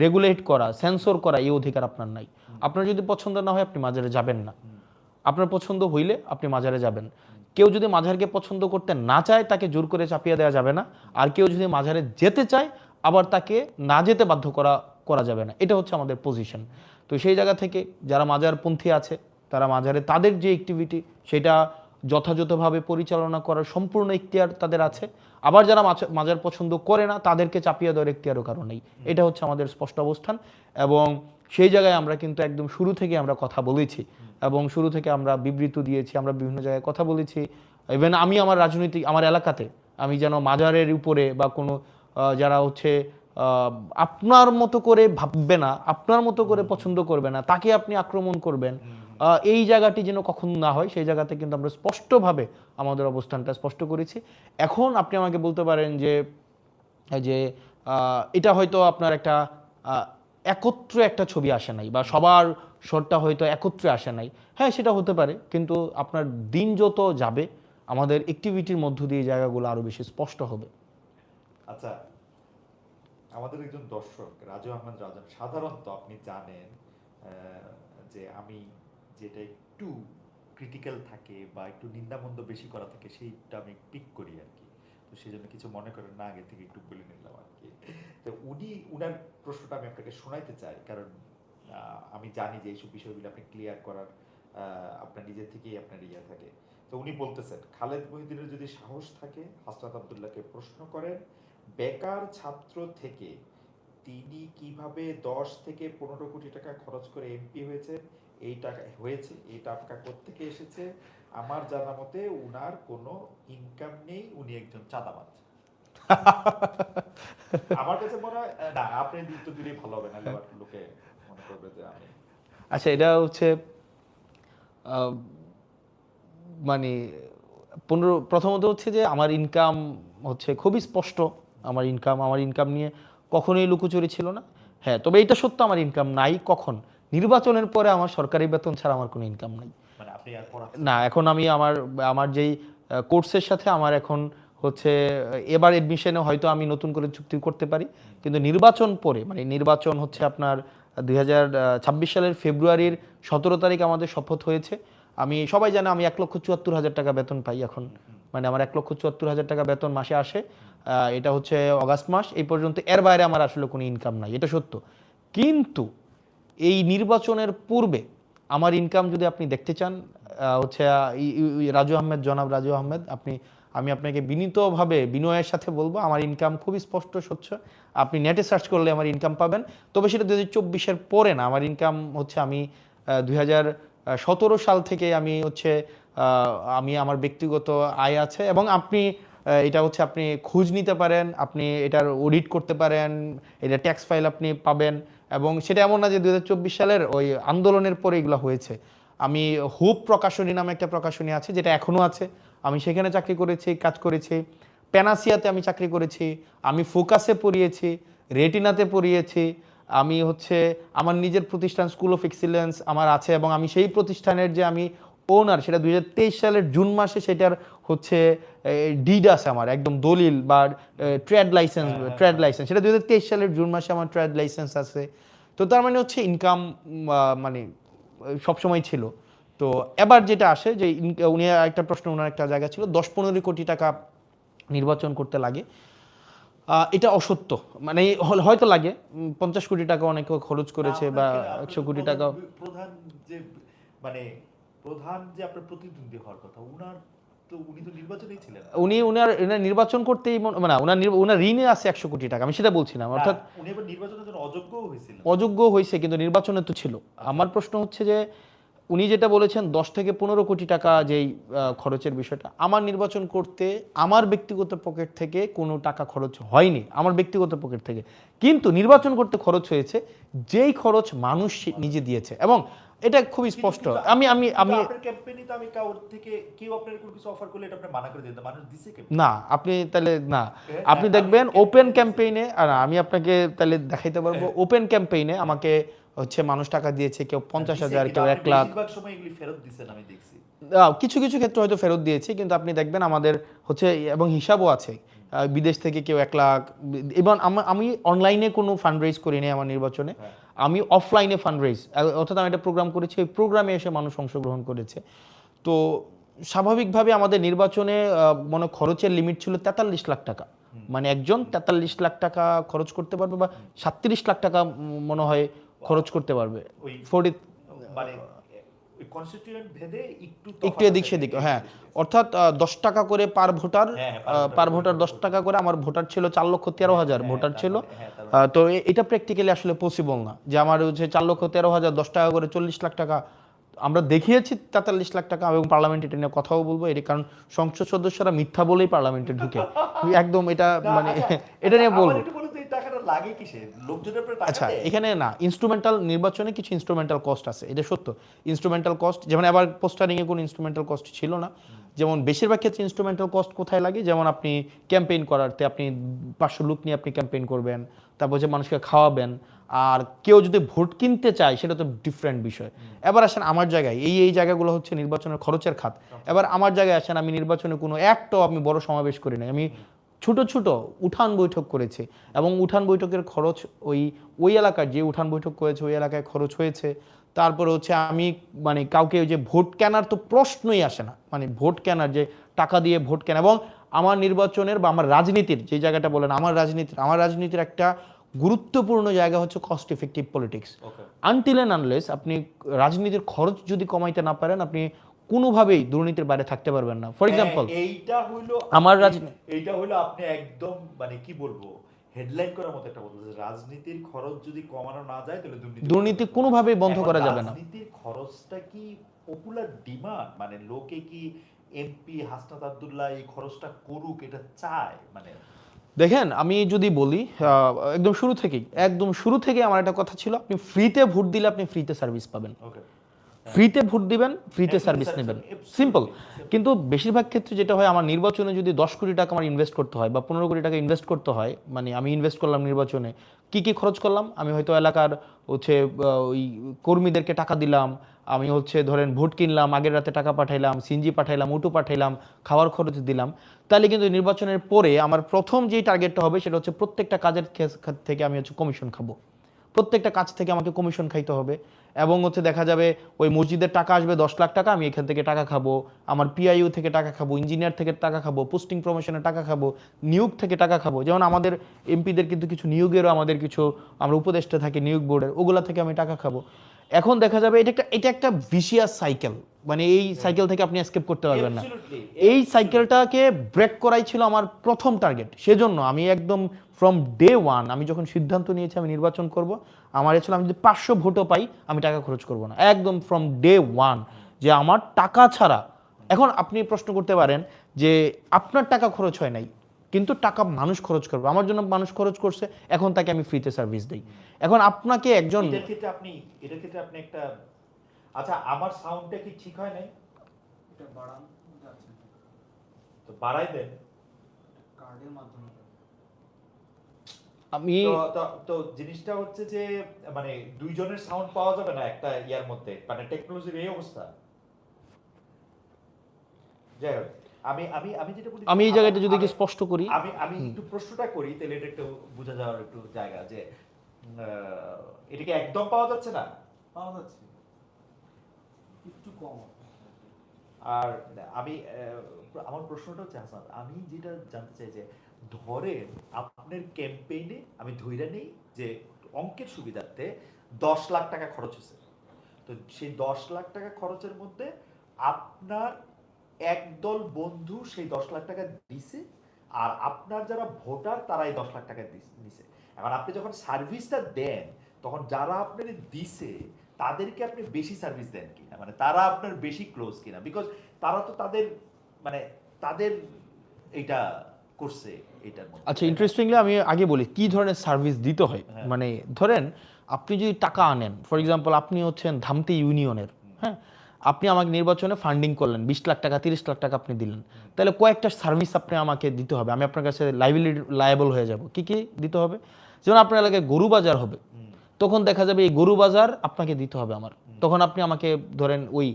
B: রেগুলেট করা, সেন্সর করা, এই অধিকার আপনার নাই। আপনার যদি পছন্দ না হয় আপনি মাঝারে যাবেন না, আপনার পছন্দ হইলে আপনি মাঝারে যাবেন। কেউ যদি মাঝারকে পছন্দ করতে না চায় তাকে জোর করে চাপিয়ে দেওয়া যাবে না, আর কেউ যদি মাঝারে যেতে চায় আবার তাকে না যেতে বাধ্য করা যাবে না। এটা হচ্ছে আমাদের পজিশন। তো সেই জায়গা থেকে যারা মাজারপন্থী আছে তারা মাজারে তাদের যে অ্যাক্টিভিটি সেটা যথাযথভাবে পরিচালনা করার সম্পূর্ণ ইখতিয়ার তাদের আছে। আবার যারা মাজার পছন্দ করে না তাদেরকে চাপিয়ে দেওয়ার ইখতিয়ারও কারণ নেই। এটা হচ্ছে আমাদের স্পষ্ট অবস্থান, এবং সেই জায়গায় আমরা কিন্তু একদম শুরু থেকে আমরা কথা বলেছি, এবং শুরু থেকে আমরা বিবৃতি দিয়েছি, আমরা বিভিন্ন জায়গায় কথা বলেছি। ইভেন আমি আমার রাজনৈতিক আমার এলাকাতে আমি যেন মাজারের উপরে বা কোনো যারা হচ্ছে আপনার মতো করে ভাববে না, আপনার মতো করে পছন্দ করবে না, তাকে আপনি আক্রমণ করবেন, এই জায়গাটি যেন কখনো না হয়, সেই জায়গাতে কিন্তু আমরা স্পষ্টভাবে আমাদের অবস্থানটা স্পষ্ট করেছি। এখন আপনি আমাকে বলতে পারেন যে যে এটা হয়তো আপনার একটা আহ, একত্রে একটা ছবি আসে নাই, বা সবার শটটা হয়তো একত্রে আসে নাই। হ্যাঁ, সেটা হতে পারে, কিন্তু আপনার দিন যত যাবে আমাদের অ্যাক্টিভিটির মধ্য দিয়ে এই জায়গাগুলো আরো বেশি স্পষ্ট হবে।
A: আচ্ছা, আমাদের একজন দর্শক রাজু আহমেদ রাজন, সাধারণত আপনি জানেন যে আমি যেটা একটু ক্রিটিক্যাল থাকে বা একটু নিন্দামন্দ বেশি করা থাকে সেইটা আমি পিক করি আর কি। তো সেই জন্য কিছু মনে করেন না, আগে থেকে একটু বলে নিলাম আর কি। তো উনার প্রশ্নটা আমি আপনাকে শোনাইতে চাই, কারণ আমি জানি যে এইসব বিষয়গুলো আপনি ক্লিয়ার করার আপনার নিজের থেকেই আপনার ইয়ে থাকে। তো উনি বলতেছেন, খালেদ মহিউদ্দিনের যদি সাহস থাকে হাসনাত আব্দুল্লাহকে প্রশ্ন করেন, বেকার ছাত্র থেকে তিনি কিভাবে 10 থেকে 15 কোটি টাকা খরচ করে এমপি হয়েছে, এই টাকা কোত্থেকে এসেছে, আমার জানা মতে উনার কোনো ইনকাম নেই, উনি একজন চাঁদাবাজ। আমার কাছে মনে হয় না, আপনি উত্তর দিলেই ভালো হবে, নাহলে আবার লোকে মনে করবে যে আমি।
B: আচ্ছা, এটা হচ্ছে আহ, মানে প্রথমত হচ্ছে যে আমার ইনকাম হচ্ছে খুবই স্পষ্ট। আমার ইনকাম নিয়ে কখনোই লুকোচুরি ছিল না। হ্যাঁ, তবে এটা সত্য, আমার ইনকাম নাই। কখন? নির্বাচনের পরে আমার সরকারি বেতন ছাড়া আমার কোনো ইনকাম নাই।
A: মানে আপনি আর পড়াচ্ছেন
B: না,
A: না?
B: এখন আমি আমার আমার যেই কোর্সের সাথে আমার এখন হচ্ছে এবার এডমিশনে হয়তো আমি নতুন করে চুক্তি করতে পারি, কিন্তু নির্বাচন পরে, মানে নির্বাচন হচ্ছে আপনার 2026 সালের ফেব্রুয়ারির 17 তারিখ আমাদের শপথ হয়েছে। আমি সবাই জানে আমি 1,74,000 টাকা বেতন পাই এখন। মানে আমার 1,74,000 টাকা বেতন মাসে আসে। এটা হচ্ছে অগাস্ট মাস এই পর্যন্ত। এর বাইরে আমার আসলে কোনো ইনকাম নাই, এটা সত্য। কিন্তু এই নির্বাচনের পূর্বে আমার ইনকাম যদি আপনি দেখতে চান, হচ্ছে রাজু আহমেদ, জনাব রাজু আহমেদ, আমি আপনাকে বিনীতভাবে বিনয়ের সাথে বলবো আমার ইনকাম খুবই স্পষ্ট স্বচ্ছ। আপনি নেটে সার্চ করলে আমার ইনকাম পাবেন। তবে সেটা 2024-এর পরে না। আমার ইনকাম হচ্ছে আমি 2017 সাল থেকে আমি হচ্ছে আমি আমার ব্যক্তিগত আয় আছে, এবং আপনি এটা হচ্ছে আপনি খোঁজ নিতে পারেন, আপনি এটার অডিট করতে পারেন, এটা ট্যাক্স ফাইল আপনি পাবেন। এবং সেটা এমন না যে 2024 সালের ওই আন্দোলনের পরে এগুলো হয়েছে। আমি হুপ প্রকাশনী নামে একটা প্রকাশনী আছে, যেটা এখনও আছে, আমি সেখানে চাকরি করেছি, কাজ করেছি। প্যানাসিয়াতে আমি চাকরি করেছি, আমি ফোকাসে পড়িয়েছি, রেটিনাতে পড়িয়েছি। আমি হচ্ছে আমার নিজের প্রতিষ্ঠান স্কুল অফ এক্সিলেন্স আমার আছে, এবং আমি সেই প্রতিষ্ঠানের যে আমি ওনার, সেটা 2023 সালের জুন মাসে সেটার হচ্ছে ডিড আছে আমার, একদম দলিল বা ট্রেড লাইসেন্স সেটা 2023 সালের জুন মাসে আমার ট্রেড লাইসেন্স আছে। তো তার মানে হচ্ছে ইনকাম মানে সবসময় ছিল। তো এবার যেটা আসে যে উনি একটা প্রশ্ন, ওনার একটা জায়গা ছিল 10-15 কোটি টাকা নির্বাচন করতে লাগে। এটা অসত্য। মানে হয়তো লাগে 50 কোটি টাকা অনেকে খরচ করেছে, বা
A: আপনার
B: 100
A: তো
B: কোটি টাকা।
A: প্রধান যে মানে প্রধান যে আপনার প্রতিদ্বন্দ্বী হওয়ার কথা, উনি তো নির্বাচনেই ছিলেন না।
B: উনার নির্বাচন করতেই মানে ওনার ঋণে আছে 100 কোটি টাকা, আমি সেটা বলছিলাম। অর্থাৎ
A: উনি এবার নির্বাচনের জন্য অযোগ্যও হয়েছিলেন।
B: অযোগ্য হয়েছে, কিন্তু নির্বাচনে তো ছিল। আমার প্রশ্ন হচ্ছে যে উনি যেটা বলেছেন 10 থেকে 15 কোটি টাকা যেই খরচের বিষয়টা, আমার নির্বাচন করতে আমার ব্যক্তিগত পকেট থেকে কোনো টাকা খরচ হয়নি, আমার ব্যক্তিগত পকেট থেকে। কিন্তু নির্বাচন করতে খরচ হয়েছে যেই খরচ মানুষ নিজে দিয়েছে, এবং এটা খুবই স্পষ্ট। আমি আমি আমি
A: আপনার ক্যাম্পেইনে তো আমি কাউর থেকে কেউ আপনার কোনো কিছু অফার করলে এটা আপনি মানা করে দিতেন, মানুষ দিছে কেন?
B: না, আপনি তাহলে না, আপনি দেখবেন ওপেন ক্যাম্পেইনে, আর আমি আপনাকে তাহলে দেখাইতে পারবো, ওপেন ক্যাম্পেইনে আমাকে হচ্ছে মানুষ টাকা দিয়েছে, কেউ 50,000, কেউ 1 লাখ।
A: বেশিরভাগ সময় এগুলি ফেরত দিছেন আমি দেখছি।
B: কিছু কিছু ক্ষেত্রে হয়তো ফেরত দিয়েছি, কিন্তু আপনি দেখবেন আমাদের হচ্ছে, এবং হিসাবও আছে, বিদেশ থেকে কেউ 1 লাখ। এবং আমি অনলাইনে কোনো ফান্ড রেজ করিনি আমার নির্বাচনে, আমি অফলাইনে ফান্ড রেজ, অর্থাৎ আমি একটা প্রোগ্রাম করেছি, ওই প্রোগ্রামে এসে মানুষ অংশগ্রহণ করেছে। তো স্বাভাবিকভাবে আমাদের নির্বাচনে মনে খরচের লিমিট ছিল 43 লাখ টাকা। মানে একজন 43 লাখ টাকা খরচ করতে পারবে, বা 37 লাখ টাকা মনে হয় খরচ করতে পারবে। 40
A: মানে কনস্টিটিউয়েন্ট ভেদে
B: একটু এদিক সেদিক, হ্যাঁ। অর্থাৎ 10 টাকা করে পার ভোটার, 10 টাকা করে। আমার ভোটার ছিল 4,13,000 ভোটার ছিল। তো এটা প্র্যাকটিক্যালি আসলে পসিবল না যে আমার হচ্ছে 4,13,000 10 টাকা করে 40 লাখ টাকা। আমরা দেখিয়েছি 43 লাখ টাকা, এবং পার্লামেন্টে এটা নিয়ে কথাও বলবো। এটা কারণ সংসদ সদস্যরা মিথ্যা বলেই পার্লামেন্টে ঢুকে, একদম এটা মানে এটা নিয়ে বলবো। আচ্ছা, এখানে না, ইনস্ট্রুমেন্টাল নির্বাচনে কিছু ইনস্ট্রুমেন্টাল কস্ট আছে, এটা সত্য। ইনস্ট্রুমেন্টাল কস্ট, যেমন এবার পোস্টারিংয়ে কোনো ইনস্ট্রুমেন্টাল কস্ট ছিল না। যেমন বেশিরভাগ ক্ষেত্রে ইনস্ট্রুমেন্টাল কস্ট কোথায় লাগে, যেমন আপনি ক্যাম্পেইন করাতে আপনি 500 লোক নিয়ে আপনি ক্যাম্পেইন করবেন, তারপর যে মানুষকে খাওয়াবেন। আর কেউ যদি ভোট কিনতে চায় সেটা তো ডিফারেন্ট বিষয়। এবার আসেন আমার জায়গায়, এই জায়গাগুলো হচ্ছে নির্বাচনের খরচের খাত। এবার আমার জায়গায় আসেন, আমি নির্বাচনে কোনো একটাও আমি বড় সমাবেশ করি নাই, আমি ছোট ছোট উঠান বৈঠক করেছে, এবং উঠান বৈঠকের খরচ ওই এলাকার যে উঠান বৈঠক করেছে ওই এলাকায় খরচ হয়েছে। তারপরে হচ্ছে আমি মানে কাউকে ওই যে ভোট কেনার তো প্রশ্নই আসে না, মানে ভোট কেনার যে টাকা দিয়ে ভোট কেনা। এবং আমার নির্বাচনের বা আমার রাজনীতির যে জায়গাটা বলেন, আমার রাজনীতির একটা গুরুত্বপূর্ণ জায়গা হচ্ছে cost effective politics. Until and unless আপনি রাজনীতির খরচ যদি কমাইতে না পারেন, আপনি কোনোভাবেই দুর্নীতির বাইরে থাকতে পারবেন না। ফর এক্সাম্পল,
A: এইটা হইলো আপনি একদম মানে কি বলবো, হেডলাইন করার মতো একটা কথা, রাজনীতির খরচ যদি কমানো না যায় তাহলে
B: দুর্নীতি কোনোভাবেই বন্ধ করা যাবে না।
A: রাজনীতির খরচটা কি পপুলার ডিমান্ড, মানে লোকে কি এমপি হাসনাত আব্দুল্লাহ এই খরচটা করুক এটা চায়? মানে
B: দেখেন আমি যদি বলি একদম শুরু থেকে আমার একটা কথা ছিল, আপনি ফ্রিতে ভোট দিলে আপনি ফ্রিতে সার্ভিস পাবেন,
A: ওকে,
B: ফ্রিতে ভোট দিবেন ফ্রিতে
A: হ্যাঁ,
B: সার্ভিস
A: free
B: নেবেন,
A: service,
B: সিম্পল।
A: absolutely.
B: কিন্তু বেশিরভাগ ক্ষেত্রে যেটা হয়, আমার নির্বাচনে যদি 10 কোটি টাকা আমার ইনভেস্ট করতে হয় বা 15 কোটি টাকা ইনভেস্ট করতে হয়, মানে আমি ইনভেস্ট করলাম নির্বাচনে, কি কি খরচ করলাম, আমি হয়তো এলাকার হচ্ছে ওই কর্মীদেরকে টাকা দিলাম, আমি হচ্ছে ধরেন ভোট কিনলাম, আগের রাতে টাকা পাঠাইলাম, সিনজি পাঠাইলাম, অটো পাঠাইলাম, খাওয়ার খরচ দিলাম, তাহলে কিন্তু নির্বাচনের পরে আমার প্রথম যেই টার্গেটটা হবে সেটা হচ্ছে প্রত্যেকটা কাজের থেকে আমি হচ্ছে কমিশন খাবো, প্রত্যেকটা কাজ থেকে আমাকে কমিশন খাইতে হবে। এবং হচ্ছে দেখা যাবে ওই মসজিদের টাকা আসবে 10 লাখ টাকা, আমি এখান থেকে টাকা খাবো, আমার পিআইইউ থেকে টাকা খাবো, ইঞ্জিনিয়ার থেকে টাকা খাবো, পোস্টিং প্রমোশনের টাকা খাবো, নিয়োগ থেকে টাকা খাবো। যেমন আমাদের এমপিদের কিন্তু কিছু নিয়োগেরও আমাদের কিছু, আমরা উপদেষ্টা থাকি নিয়োগ বোর্ডের, ওগুলা থেকে আমি টাকা খাবো। এখন দেখা যাবে এটা একটা ভিশিয়াস সাইকেল, মানে এই সাইকেল থেকে আপনি এসকেপ করতে পারবেন না।
A: Absolutely,
B: এই সাইকেলটাকে ব্রেক করাই ছিল আমার প্রথম টার্গেট। সেজন্য আমি একদম ফ্রম ডে ওয়ান, আমি যখন সিদ্ধান্ত নিয়েছি আমি নির্বাচন করব, আমার ছিল আমি যদি 500 ভোটও পাই আমি টাকা খরচ করব না, একদম ফ্রম ডে ওয়ান, যে আমার টাকা ছাড়া। এখন আপনি প্রশ্ন করতে পারেন যে আপনার টাকা খরচ হয় নাই, কিন্তু টাকা মানুষ খরচ করবে, আমার জন্য মানুষ খরচ করছে, এখন তাকে আমি ফ্রিতে সার্ভিস দিই। এখন আপনাকে একজন,
A: এটার ক্ষেত্রে আপনি একটা, আচ্ছা আমার সাউন্ডটা কি ঠিক হয় নাই?
C: এটা বাড়ান যাচ্ছে
A: তো বাড়াই দেন।
C: কার্ডের মাধ্যমে।
B: আমি
A: তো তো তো জিনিসটা হচ্ছে যে মানে দুইজনের সাউন্ড পাওয়া যাবে না একটা ইয়ার মধ্যে, মানে টেকনোলজির এই অবস্থা। যাই হোক, আমি আমি আমি যেটা বলি,
B: আমি এই জায়গাটা যদি একটু
A: আমি-
B: স্পষ্ট করি,
A: আমি আমি একটু প্রশ্নটা করি, তাহলে এটা একটু বোঝা যাওয়ার একটু জায়গা, যে এটা কি একদম পাওয়া যাচ্ছে না?
C: পাওয়া যাচ্ছে একটু কম।
A: আর আমি আমার প্রশ্নটা হচ্ছে হাসান, আমি যেটা জানতে চাই যে ধরেন আপনার ক্যাম্পেইনে আমি ধইরা নেই যে অঙ্কের সুবিধার্থে 10 লাখ টাকা খরচ হয়েছে, তো সেই 10 লাখ টাকা খরচের মধ্যে আপনার একদল বন্ধু সেই 10 লাখ টাকা দিছে, আর আপনার যারা ভোটার তারা এই 10 লাখ টাকা দিছে। এখন আপনি যখন সার্ভিসটা দেন, তখন যারা আপনার দিছে তাদেরকে আপনি বেশি সার্ভিস দেন কিনা, মানে তারা আপনার বেশি ক্লোজ কিনা, বিকজ তারা তো তাদের মানে তাদের এটা করছে এটার মধ্যে।
B: আচ্ছা ইন্টারেস্টিংলি আমি আগে বলি কি ধরনের সার্ভিস দিতে হয়।
A: হ্যাঁ।
B: মানে ধরেন আপনি যদি টাকা আনেন, ফর এক্সাম্পল আপনি হচ্ছেন ধামতি ইউনিয়নের, হ্যাঁ, আপনি আমাকে নির্বাচনে ফান্ডিং করলেন, 20 লাখ টাকা 30 লাখ টাকা আপনি দিলেন, তাহলে কয়েকটা সার্ভিস আপনি আমাকে দিতে হবে, আমি আপনার কাছে লায়াবল হয়ে যাব। কি কি দিতে হবে? যেমন আপনার এলাকায় গরু বাজার হবে, তখন দেখা যাবে এই গরু বাজার আপনাকে দিতে হবে আমার, তখন আপনি আমাকে ধরেন ওই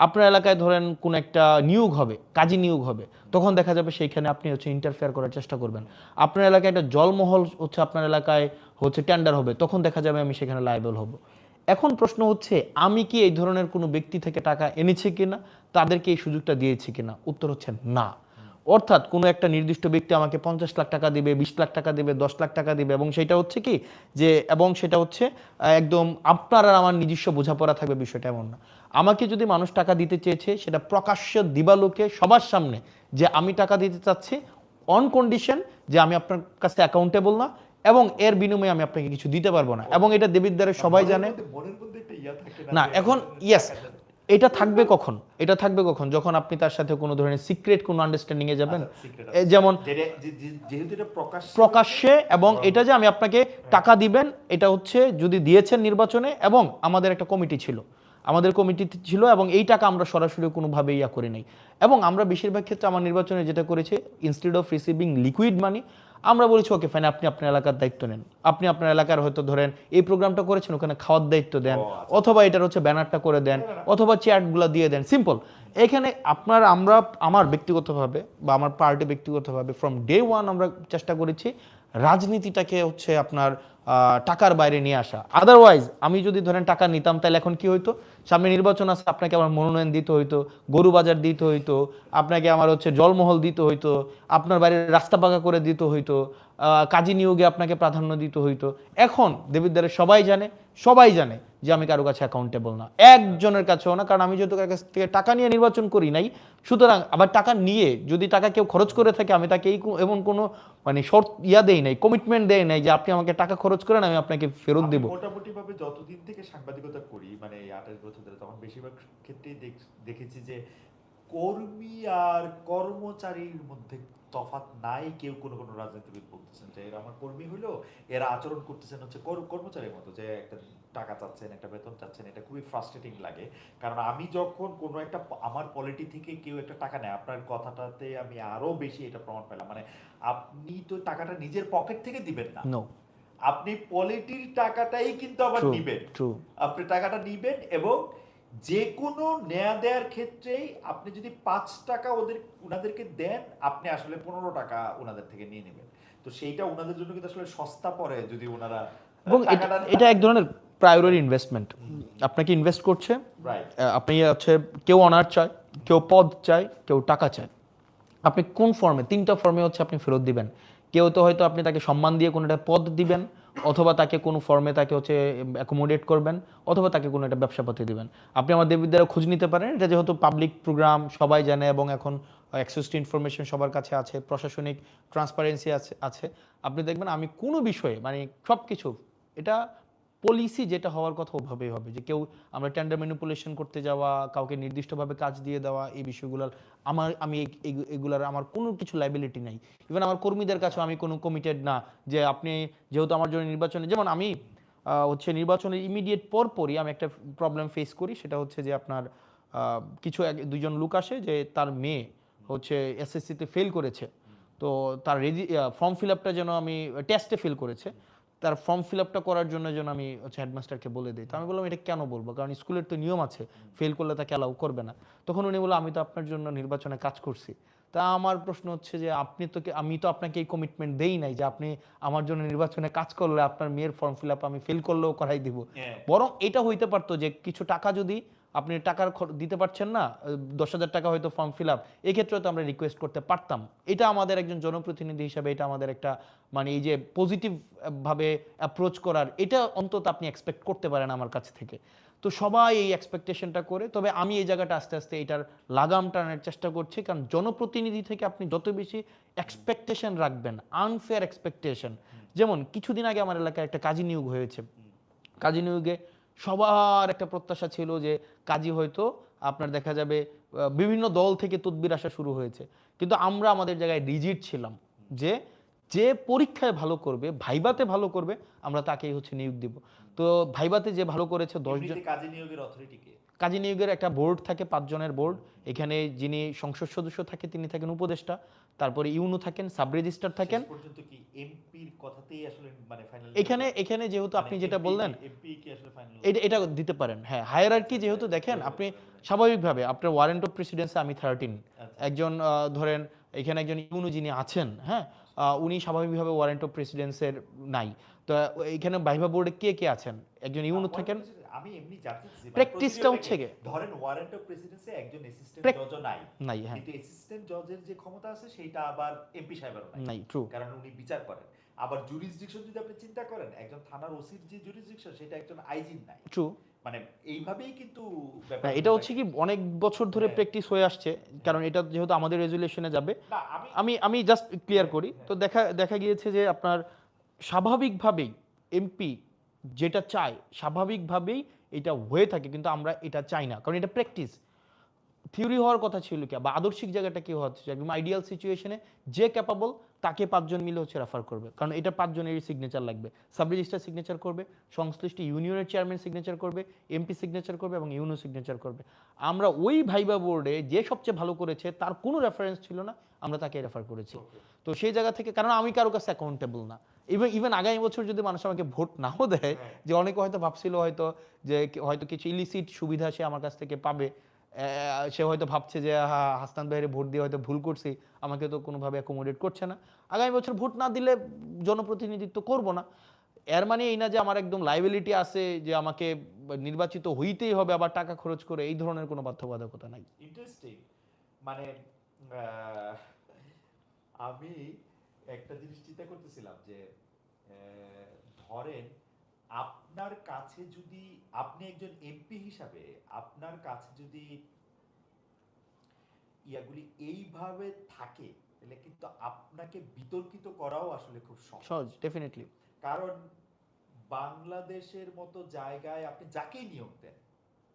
B: আপনার এলাকায় ধরেন কোন একটা নিয়োগ হবে, কাজী নিয়োগ হবে, তখন দেখা যাবে সেইখানে আপনি হচ্ছে ইন্টারফেয়ার করার চেষ্টা করবেন। আপনার এলাকায় একটা জলমহল হচ্ছে আপনার এলাকায় হচ্ছে টেন্ডার হবে, তখন দেখা যাবে আমি সেখানে লায়াবল হব। এখন প্রশ্ন হচ্ছে আমি কি এই ধরনের কোনো ব্যক্তি থেকে টাকা এনেছি কিনা, তাদেরকে এই সুযোগটা দিয়েছি কিনা? উত্তর হচ্ছে না। অর্থাৎ কোনো একটা নির্দিষ্ট ব্যক্তি আমাকে 50 লাখ টাকা দিবে, 20 লাখ টাকা দিবে, 10 লাখ টাকা দিবে, এবং সেটা হচ্ছে কি যে, এবং সেটা হচ্ছে একদম আপনার আর আমার নিজস্ব বোঝাপড়া থাকবে, বিষয়টা এমন না। আমাকে যদি মানুষ টাকা দিতে চেয়েছে সেটা প্রকাশ্য দিবালোকে সবার সামনে যে আমি টাকা দিতে চাচ্ছি, অন কন্ডিশন যে আমি আপনার কাছে অ্যাকাউন্টেবল না, এবং এর বিনিময়ে আমি আপনাকে কিছু দিতে পারবো না, এবং এটা দেবিদ্বারে সবাই জানে।
A: মনের মধ্যে একটা ইয়া থাকে
B: না
A: যে
B: এখন ইয়েস, এটা থাকবে কখন? এটা থাকবে কখন? যখন আপনি তার সাথে কোনো ধরনের সিক্রেট কোনো আন্ডারস্ট্যান্ডিং এ যাবেন।
A: আচ্ছা, secret
B: এ যেমন
A: যেহেতু এটা
B: প্রকাশ্যে, এবং এটা যে আমি আপনাকে টাকা দিবেন, এটা হচ্ছে যদি দিয়েছেন নির্বাচনে, এবং আমাদের একটা কমিটি ছিল, আমাদের কমিটি ছিল, এবং এই টাকা আমরা সরাসরি কোনোভাবে ইয়া করি নাই। এবং আমরা বেশিরভাগ ক্ষেত্রে আমার নির্বাচনে যেটা করেছি, instead of receiving liquid money, আমরা বলেছি ওকে ফাইন, আপনি আপনার এলাকার দায়িত্ব নেন, আপনি আপনার এলাকার হয়তো ধরেন এই প্রোগ্রামটা করেছেন, ওখানে খাওয়ার দায়িত্ব দেন, অথবা এটার হচ্ছে ব্যানারটা করে দেন, অথবা চেয়ারগুলো দিয়ে দেন, সিম্পল। এখানে আমার ব্যক্তিগতভাবে বা আমার পার্টি ব্যক্তিগতভাবে ফ্রম ডে ওয়ান আমরা চেষ্টা করেছি রাজনীতিটাকে হচ্ছে আপনার টাকার বাইরে নিয়ে আসা। আদারওয়াইজ আমি যদি ধরেন টাকা নিতাম, তাহলে এখন কি হইতো, সামনে নির্বাচন আছে, আপনাকে আমার মনোনয়ন দিতে হইতো, গরু বাজার দিতে হইতো, আপনাকে আমার হচ্ছে জলমহল দিতে হইতো, আপনার বাড়ির রাস্তা পাকা করে দিতে হইতো, কাজী নিয়োগে আপনাকে প্রাধান্য দিতে হইতো। এখন দেবিদ্বারে সবাই জানে যে আমি কারো কাছে অ্যাকাউন্টেবল না, একজনের কাছেও না, কারণ আমি যেহেতু কারো কাছ থেকে টাকা নিয়ে নির্বাচন করি নাই, সুতরাং আবার টাকা নিয়ে যদি টাকা কেউ খরচ করে থাকে আমি তাকে এমন কোনো মানে শর্ত দেই নাই, কমিটমেন্ট দেই নাই যে আপনি আমাকে টাকা খরচ করেন আমি আপনাকে ফেরত
A: আমি
B: দেব।
A: মোটামুটি ভাবে যতদিন থেকে সাংবাদিকতা করি, মানে এই 28 বছর ধরে, তখন বেশিরভাগ ক্ষেত্রেই দেখেছি যে কর্মী আর কর্মচারীর মধ্যে তফাৎ নাই। কেউ কোনো কোনো রাজনীতিবিদ বলতেছেন যে এরা আমার কর্মী হইলো, এরা আচরণ করতেছেন হচ্ছে কর্মচারীর মতো, যে একটা টাকা চাচ্ছেন, একটা বেতন চাচ্ছেন। এটা খুবই ফ্রাস্ট্রেটিং লাগে, কারণ আমি যখন কোনো একটা আমার পলিটি থেকে কেউ একটা টাকা নেয়, আপনার কথাটাতে আমি আরো বেশি এটা প্রমাণ পেলাম, মানে আপনি তো টাকাটা নিজের পকেট থেকে দিবেন না,
B: নো,
A: আপনি পলিটির টাকাটাই কিন্তু আবার
B: ট্রু
A: নিবেন।
B: ট্রু।
A: আপনি টাকাটা নিবেন এবং যে কোনো নেয়া দেয়ার ক্ষেত্রেই আপনি যদি 5 টাকা উনাদেরকে দেন, আপনি আসলে 15 টাকা উনাদের থেকে নিয়ে নেবেন। তো সেইটা উনাদের জন্য কিন্তু আসলে সস্তা পড়ে যদি উনারা
B: এবং
A: টাকাটা
B: এটা এক ধরনের প্রায়োরিটি ইনভেস্টমেন্ট, আপনাকে ইনভেস্ট করছে,
A: রাইট।
B: আপনি হচ্ছে কেউ অনার চায়, কেউ পদ চায়, কেউ টাকা চায়, আপনি কোন ফর্মে, 3টা ফর্মে হচ্ছে আপনি ফেরত দিবেন। কেউ তো হয়তো আপনি তাকে সম্মান দিয়ে কোনো একটা পদ দিবেন, অথবা তাকে কোনো ফর্মে তাকে হচ্ছে অ্যাকোমোডেট করবেন, অথবা তাকে কোনো একটা ব্যবসাপাতি দিবেন। আপনি আমার দেববিদ্যালয়ে খোঁজ নিতে পারেন, এটা যেহেতু পাবলিক প্রোগ্রাম সবাই জানে এবং এখন অ্যাক্সেস টু ইনফরমেশন সবার কাছে আছে, প্রশাসনিক ট্রান্সপারেন্সি আছে, আপনি দেখবেন আমি কোনো বিষয়ে মানে সব কিছু, এটা পলিসি যেটা হওয়ার কথা ওভাবেই হবে, যে কেউ আমরা টেন্ডার ম্যানিপুলেশন করতে যাওয়া, কাউকে নির্দিষ্টভাবে কাজ দিয়ে দেওয়া, এই বিষয়গুলোর আমি এগুলার আমার কোনো কিছু লাইবিলিটি নাই। ইভেন আমার কর্মীদের কাছেও আমি কোনো কমিটেড না যে আপনি যেহেতু আমার জন্য নির্বাচনে, যেমন আমি হচ্ছে নির্বাচনের ইমিডিয়েট পরপরই আমি একটা প্রবলেম ফেস করি, সেটা হচ্ছে যে আপনার দুইজন লোক আসে যে তার মেয়ে হচ্ছে এসএসসিতে ফেল করেছে, তো তার ফর্ম ফিল আপটা যেন আমি টেস্টে ফেল করেছে, তার ফর্ম ফিল আপটা করার জন্য যেন আমি হচ্ছে হেডমাস্টারকে বলে দিই। তো আমি বললাম এটা কেন বলবো, কারণ স্কুলের তো নিয়ম আছে, ফেল করলে তাকে অ্যালাউ করবে না। তখন উনি বললো আমি তো আপনার জন্য নির্বাচনে কাজ করছি। তা আমার প্রশ্ন হচ্ছে যে আমি তো আপনাকে এই কমিটমেন্ট দেই নাই যে আপনি আমার জন্য নির্বাচনে কাজ করলে আপনার মেয়ের ফর্ম ফিল আপ আমি ফেল করলেও করাই দিব। বরং এটা হইতে পারতো যে কিছু টাকা যদি আপনি দিতে পারছেন না, 10,000 টাকা হয়তো ফর্ম ফিল আপ, এক্ষেত্রে তো আমরা রিকোয়েস্ট করতে পারতাম। এটা আমাদের একজন জনপ্রতিনিধি হিসাবে এটা আমাদের একটা মানে এই যে পজিটিভ ভাবে অ্যাপ্রোচ করার, এটা অন্তত আপনি এক্সপেক্ট করতে পারেন আমার কাছ থেকে। তো সবাই এই এক্সপেকটেশনটা করে, তবে আমি এই জায়গাটা আস্তে আস্তে এটার লাগাম টানার চেষ্টা করছি, কারণ জনপ্রতিনিধি থেকে আপনি যত বেশি এক্সপেকটেশন রাখবেন, আনফেয়ার এক্সপেকটেশন, যেমন কিছুদিন আগে আমার এলাকায় একটা কাজী নিয়োগ হয়েছে, কাজী নিয়োগে সবার একটা প্রত্যাশা ছিল যে কাজী হয়তো আপনার দেখা যাবে বিভিন্ন দল থেকে তদবির আসা শুরু হয়েছে, কিন্তু আমরা আমাদের জায়গায় রিজিড ছিলাম যে যে পরীক্ষায় ভালো করবে, ভাইবাতে ভালো করবে, আমরা তাকেই হচ্ছে নিয়োগ দিব। তো ভাইবাতে যে ভালো করেছে 10 জন।
A: কাজী নিয়োগের অথরিটি কে?
B: কাজী নিয়োগের একটা বোর্ড থাকে, 5 জনের বোর্ড। এখানে যিনি সংসদ সদস্য থাকে তিনি থাকেন উপদেষ্টা, তারপরে ইউনু থাকেন, সাব রেজিস্ট্রার থাকেন।
A: শেষ পর্যন্ত কি এমপির কথাতেই আসলে মানে ফাইনাল?
B: এখানে যেহেতু আপনি যেটা বললেন
A: এমপি কি আসলে ফাইনাল?
B: এটা দিতে পারেন, হ্যাঁ, হায়ারার্কি যেহেতু দেখেন আপনি স্বাভাবিকভাবে আপনার ওয়ারেন্ট অফ প্রেসিডেন্সি আমি 13, একজন ধরেন এখানে একজন ইউনু যিনি আছেন, হ্যাঁ, উনি স্বাভাবিকভাবে ওয়ারেন্ট অফ প্রেসিডেন্সের নাই। তো এখানে ভাইভা বোর্ডে কে কে আছেন, একজন ইউনু থাকেন।
A: আমি এমনি জানতে চাইছি
B: প্র্যাকটিসটা হচ্ছে কি,
A: ধরেন ওয়ারেন্ট অফ প্রেসিডেন্সি একজন অ্যাসিস্ট্যান্ট জজও নাই,
B: হ্যাঁ,
A: কিন্তু অ্যাসিস্ট্যান্ট জজের যে ক্ষমতা আছে সেটা আবার এমপি সাহেবেরও
B: নাই, ট্রু।
A: কারণ উনি বিচার করেন। আবার জুরিসডিকশন যদি আপনি চিন্তা করেন, একজন থানার ওসির যে জুরিসডিকশন সেটা একজন আইজির নাই,
B: ট্রু।
A: মানে এইভাবেই কিন্তু
B: হ্যাঁ, এটা হচ্ছে কি অনেক বছর ধরে প্র্যাকটিস হয়ে আসছে, কারণ এটা যেহেতু আমাদের রেজুলেশনে যাবে।
A: না
B: আমি জাস্ট ক্লিয়ার করি, তো দেখা গিয়েছে যে আপনার স্বাভাবিকভাবেই এমপি যেটা চায় স্বাভাবিকভাবেই এটা হয়ে থাকে, কিন্তু আমরা এটা চাই না, কারণ এটা প্র্যাকটিস। থিওরি হওয়ার কথা ছিল কি, বা আদর্শিক জায়গাটা কি হচ্ছে, একদম আইডিয়াল সিচুয়েশনে যে ক্যাপাবল তাকে 5 জন মিলে হচ্ছে রেফার করবে, কারণ এটা 5 জনেরই সিগনেচার লাগবে। সাব রেজিস্ট্রার সিগনেচার করবে, সংশ্লিষ্ট ইউনিয়নের চেয়ারম্যান সিগনেচার করবে, এমপি সিগনেচার করবে এবং ইউনো সিগনেচার করবে। আমরা ওই ভাইবা বোর্ডে যে সবচেয়ে ভালো করেছে তার কোনো রেফারেন্স ছিল না, আমরা তাকে রেফার করেছি। তো সেই জায়গা থেকে, কারণ আমি কারো কাছে অ্যাকাউন্টেবল না, ইভেন আগামী বছর যদি মানুষ আমাকে ভোট নাও দেয়, যে অনেকে হয়তো ভাবছিল হয়তো যে হয়তো কিছু ইলিসিট সুবিধা সে আমার কাছ থেকে পাবে, সে হয়তো ভাবছে যে হাসনাত ভাইয়ের ভোট দিয়ে হয়তো ভুল করছি, আমাকে তো কোনোভাবে অ্যাকোমোডেট করছে না, আগামী বছর ভোট না দিলে জনপ্রতিনিধিত্ব করব না। এর মানে এই না যে আমার একদম লাইবিলিটি আছে যে আমাকে নির্বাচিত হইতেই হবে আবার টাকা খরচ করে, এই ধরনের কোনো বাধ্যবাধকতা নাই।
A: ইন্টারেস্টিং। মানে আমি একটা জিনিস চিন্তা করতেছিলাম যে ধরেন আপনার কাছে যদি, আপনি একজন এমপি হিসাবে আপনার কাছে যদি ইয়াগুলি এইভাবে থাকে, তাহলে কিন্তু আপনাকে বিতর্কিত করাও আসলে খুব সহজ।
B: সহজ, ডেফিনেটলি।
A: কারণ বাংলাদেশের মতো জায়গায় আপনি যাকেই নিয়োগ দেন,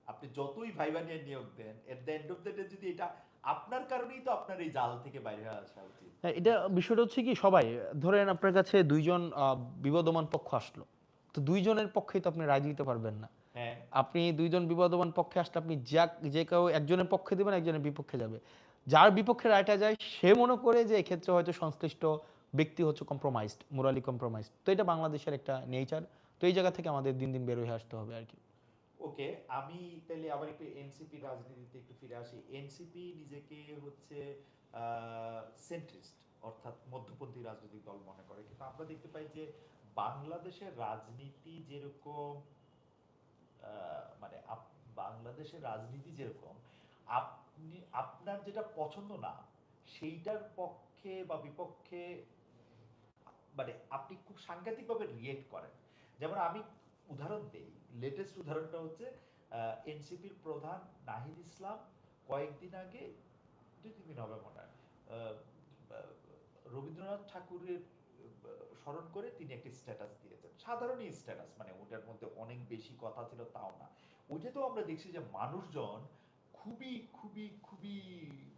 A: আপনি যতই ভাইবা নিয়ে নিয়োগ দেন, at the end of the day যদি এটা আপনার কারণেই তো আপনার এই জাল থেকে বাইরে হয়ে আসা উচিত।
B: হ্যাঁ, এটা বিষয়টা হচ্ছে কি, সবাই ধরেন আপনার কাছে দুইজন বিবাদমান পক্ষ আসলো, তো দুইজনের পক্ষেই তো আপনি রায় দিতে পারবেন না।
A: হ্যাঁ,
B: আপনি দুইজন বিবাদমান পক্ষে আসলে আপনি যে কেউ একজনের পক্ষে দেবেন, একজনের বিপক্ষে যাবে। যার বিপক্ষে রায়টা যায় সে মনে করে যে এক্ষেত্রে হয়তো সংশ্লিষ্ট ব্যক্তি হচ্ছে কম্প্রোমাইজড, মোরালি কম্প্রোমাইজড। তো এটা বাংলাদেশের একটা নেচার। তো এই জায়গা থেকে আমাদের দিন দিন বের হয়ে আসতে হবে আর কি।
A: ওকে। আমি তাহলে আবার একটু এনসিপি রাজনীতিতে একটু ফিরে আসি। এনসিপি নিজেকে হচ্ছে সেন্ট্রিস্ট, অর্থাৎ মধ্যপন্থী রাজনৈতিক দল মনে করে, কিন্তু আমরা দেখতে পাই যে বাংলাদেশের রাজনীতি যেরকম মানে বাংলাদেশের রাজনীতি যেরকম, আপনি আপনার যেটা পছন্দ না সেইটার পক্ষে বা বিপক্ষে মানে আপনি খুব সাংঘাতিকভাবে রিয়েক্ট করেন। যেমন আমি উদাহরণ দেই, লেটেস্ট উদাহরণটা হচ্ছে এনসিপির প্রধান নাহিদ ইসলাম কয়েকদিন আগে, 2-3 দিন হবে মনে হয়, আহ, আহ, রবীন্দ্রনাথ ঠাকুরের স্মরণ করে তিনি একটি স্ট্যাটাস দিয়েছেন। সাধারণই স্ট্যাটাস, মানে ওটার মধ্যে অনেক বেশি কথা ছিল তাও না। ওইটাতেও আমরা দেখছি যে মানুষজন খুবই খুবই খুবই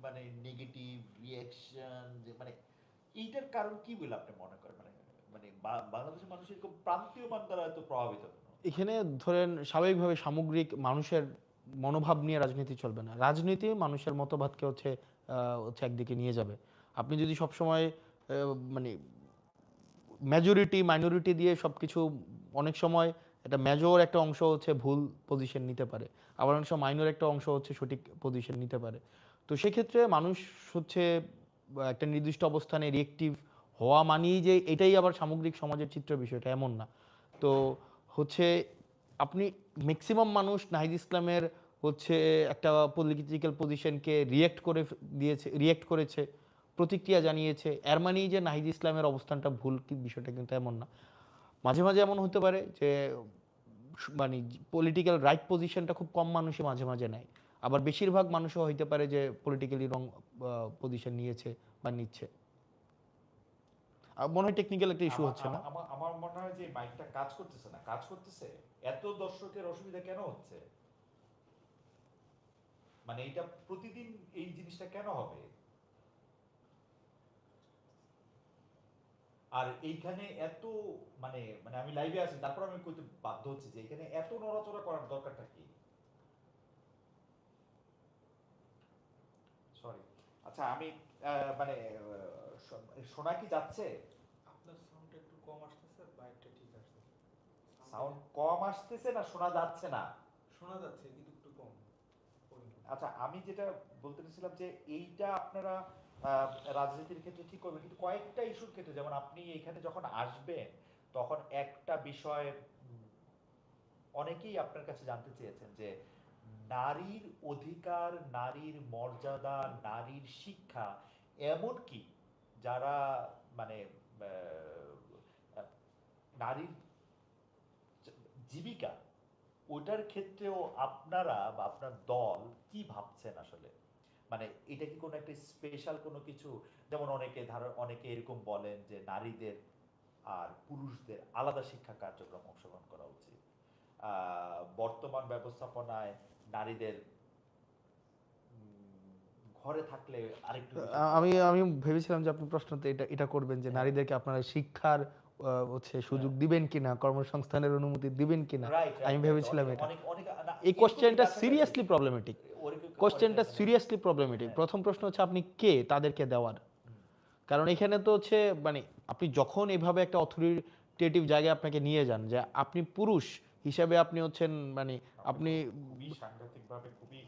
A: মানে নেগেটিভ রিয়াকশন, যে মানে এইটার কারণ কি বলে আপনি মনে করেন? মানে মানে বাংলাদেশের মানুষ এরকম প্রান্তীয় মান দ্বারা এত প্রভাবিত কেন?
B: এখানে ধরেন স্বাভাবিকভাবে সামগ্রিক মানুষের মনোভাব নিয়ে রাজনীতি চলবে না। রাজনীতি মানুষের মতবাদকে হচ্ছে একদিকে নিয়ে যাবে। আপনি যদি সবসময় মানে মেজরিটি মাইনরিটি দিয়ে সবকিছু, অনেক সময় একটা মেজর একটা অংশ হচ্ছে ভুল পজিশন নিতে পারে, আবার অনেক সময় মাইনর একটা অংশ হচ্ছে সঠিক পজিশন নিতে পারে। তো সেক্ষেত্রে মানুষ হচ্ছে একটা নির্দিষ্ট অবস্থানে রিয়েক্টিভ হওয়া মানেই যে এটাই আবার সামগ্রিক সমাজের চিত্র, বিষয়টা এমন না। তো হচ্ছে আপনি ম্যাক্সিমাম মানুষ নাহিদ ইসলামের হচ্ছে একটা পলিটিক্যাল পজিশনকে রিয়েক্ট করেছে, প্রতিক্রিয়া জানিয়েছে। এর মানেই যে নাহিদ ইসলামের অবস্থানটা ভুল, কি বিষয়টা কিন্তু এমন না। মাঝে মাঝে এমন হতে পারে যে মানে পলিটিক্যাল রাইট পজিশনটা খুব কম মানুষই মাঝে মাঝে নেয়, আবার বেশিরভাগ মানুষও হইতে পারে যে পলিটিক্যালি রং পজিশন নিয়েছে বা নিচ্ছে। মনে হয় টেকনিক্যাল একটা ইস্যু হচ্ছে না?
A: আমার মনে হয় যে মাইকটা কাজ করতেছে না। কাজ করতেছে? এত দর্শকের অসুবিধা কেন হচ্ছে? মানে এটা প্রতিদিন এই জিনিসটা কেন হবে? আর এইখানে এত মানে মানে আমি লাইভে আছি, তারপর আমি কইতে বাধ্য হচ্ছি যে এখানে এত নড়াচড়া করার দরকারটা কি? সরি। আচ্ছা, আমি মানে শোনা কি যাচ্ছে?
C: আপনার সাউন্ডটা একটু কম আসতেছে, বাইকটা ঠিক আসছে।
A: সাউন্ড কম আসতেছে না শোনা যাচ্ছে না?
C: শোনা যাচ্ছে কিন্তু একটু কম পরিমাণ।
A: আচ্ছা, আমি যেটা বলতে চাইছিলাম যে এইটা আপনারা রাজনীতির ক্ষেত্রে ঠিক করবেন, কিন্তু কয়েকটা ইস্যুর ক্ষেত্রে, যেমন আপনি এখানে যখন আসবেন তখন একটা বিষয় অনেকেই আপনার কাছে জানতে চেয়েছেন যে নারীর অধিকার, নারীর মর্যাদা, নারীর শিক্ষা, এমনকি যারা মানে আহ, নারীর জীবিকা, ওটার ক্ষেত্রেও আপনারা বা আপনার দল কি ভাবছেন আসলে? মানে এটা কি কোনো একটা স্পেশাল কোনো কিছু? যেমন অনেকে এরকম বলেন যে নারীদের আর পুরুষদের আলাদা শিক্ষা কার্যক্রম অংশগ্রহণ করা উচিত। বর্তমান ব্যবস্থাপনায় নারীদের ঘরে থাকলে আরেকটু বেশি
B: আমি
A: ভালো হয়।
B: আমি ভেবেছিলাম যে আপনি প্রশ্নতে এটা এটা করবেন যে
A: হ্যাঁ,
B: নারীদেরকে আপনারা শিক্ষার হচ্ছে সুযোগ দিবেন কিনা, কর্মসংস্থানের অনুমতি দিবেন কিনা।
A: রাইট
B: আমি
A: রাইট রাইট।
B: ভেবেছিলাম
A: অনেক
B: এটা।
A: অনেক অনেক না,
B: এই
A: এরকমই
B: কোশ্চেনটা
A: কাছাকাছি।
B: Seriously problematic.
A: ওরকম অনেক
B: কোশ্চেনটা
A: কাছাকাছি।
B: Seriously problematic.
A: হ্যাঁ।
B: প্রথম প্রশ্ন হচ্ছে আপনি কে তাদেরকে দেওয়ার।
A: হুম।
B: কারণ এখানে তো হচ্ছে মানে আপনি যখন এভাবে একটা অথরিটেটিভ জায়গায় আপনাকে নিয়ে যান, যে আপনি পুরুষ হিসাবে আপনি হচ্ছেন মানে
A: আপনি
B: আপনি
A: তো খুবই সাংঘাতিকভাবে খুবই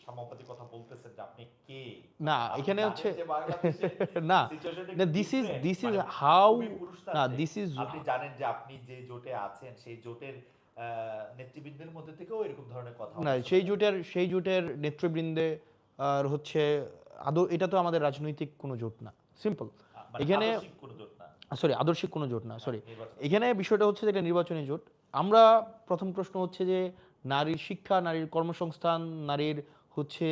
A: সাম্যবাদী কথা বলতেছেন যে আপনি কে?
B: না
A: আপনি
B: এখানে
A: জানেন
B: হচ্ছে
A: যে বাংলাদেশে
B: না
A: সিচুয়েশনটা
B: না
A: একটু ডিফারেন্ট,
B: দিস ইজ
A: মানে
B: হাউ,
A: খুবই
B: না
A: পুরুষতান্ত্রিক।
B: দিস ইজ,
A: আপনি জানেন যে আপনি যে জোটে আছেন সেই জোটের নেতৃবৃন্দের মধ্যে থেকেও এরকম ধরনের কথা
B: না
A: অনেক শোনা যায়।
B: সেই জোটের নেতৃবৃন্দে আর হচ্ছে আদৌ এটা তো আমাদের রাজনৈতিক কোনো জোট না, সিম্পল।
A: মানে
B: এখানে
A: আদর্শিক কোনো জোট না।
B: সরি আদর্শিক কোনো জোট না,
A: হ্যাঁ,
B: সরি।
A: নির্বাচন।
B: এখানে বিষয়টা হচ্ছে যে এটা নির্বাচনী জোট। আমরা প্রথম প্রশ্ন হচ্ছে যে নারীর শিক্ষা, নারীর কর্মসংস্থান, নারীর হচ্ছে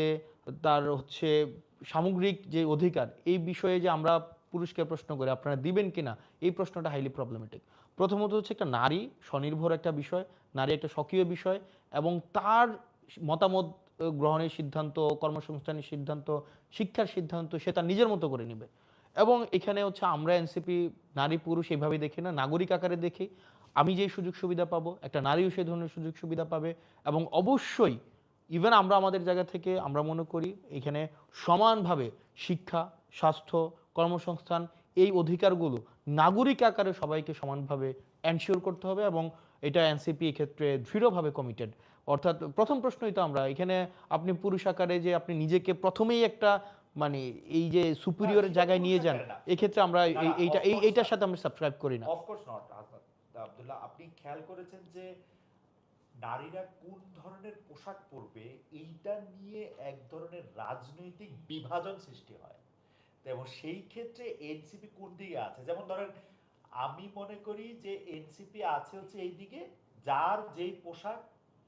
B: তার হচ্ছে সামগ্রিক যে অধিকার, এই বিষয়ে যে আমরা পুরুষকে প্রশ্ন করি আপনারা দিবেন কিনা, এই প্রশ্নটা হাইলি প্রবলেমেটিক। প্রথমত হচ্ছে একটা নারী স্বনির্ভর একটা বিষয়, নারী একটা স্বকীয় বিষয়, এবং তার মতামত গ্রহণের সিদ্ধান্ত, কর্মসংস্থানের সিদ্ধান্ত, শিক্ষার সিদ্ধান্ত সে তার নিজের মতো করে নেবে। এবং এখানে হচ্ছে আমরা এনসিপি নারী পুরুষ এইভাবে দেখি না, নাগরিক আকারে দেখি। আমি যেই সুযোগ সুবিধা পাবো একটা নারীও সেই ধরনের সুযোগ সুবিধা পাবে। এবং অবশ্যই ইভেন আমরা আমাদের জায়গা থেকে আমরা মনে করি এখানে সমানভাবে শিক্ষা, স্বাস্থ্য, কর্মসংস্থান, এই অধিকারগুলো নাগরিক আকারে সবাইকে সমানভাবে এনশিওর করতে হবে। এবং এটা এনসিপি এক্ষেত্রে দৃঢ়ভাবে কমিটেড। অর্থাৎ প্রথম প্রশ্নই তো আমরা এখানে, আপনি পুরুষ আকারে যে আপনি নিজেকে প্রথমেই একটা মানে এই যে সুপিরিয়র
A: সেটা
B: জায়গায়
A: পুরুষ
B: নিয়ে যান,
A: আকারে না।
B: এক্ষেত্রে আমরা
A: না, না,
B: এইটার সাথে আমরা সাবস্ক্রাইব করি না।
A: অফকোর্স নট আব্দুল্লাহ, আপনি খেয়াল করেছেন যে নারীরা কোন ধরনের পোশাক পরবে এইটা নিয়ে এক ধরনের রাজনৈতিক বিভাজন সৃষ্টি হয়। তো এবং সেই ক্ষেত্রে এনসিপি কোন দিকে আছে, যেমন ধরেন আমি মনে করি যে এনসিপি আছে হচ্ছে এই দিকে, যার যেই পোশাক,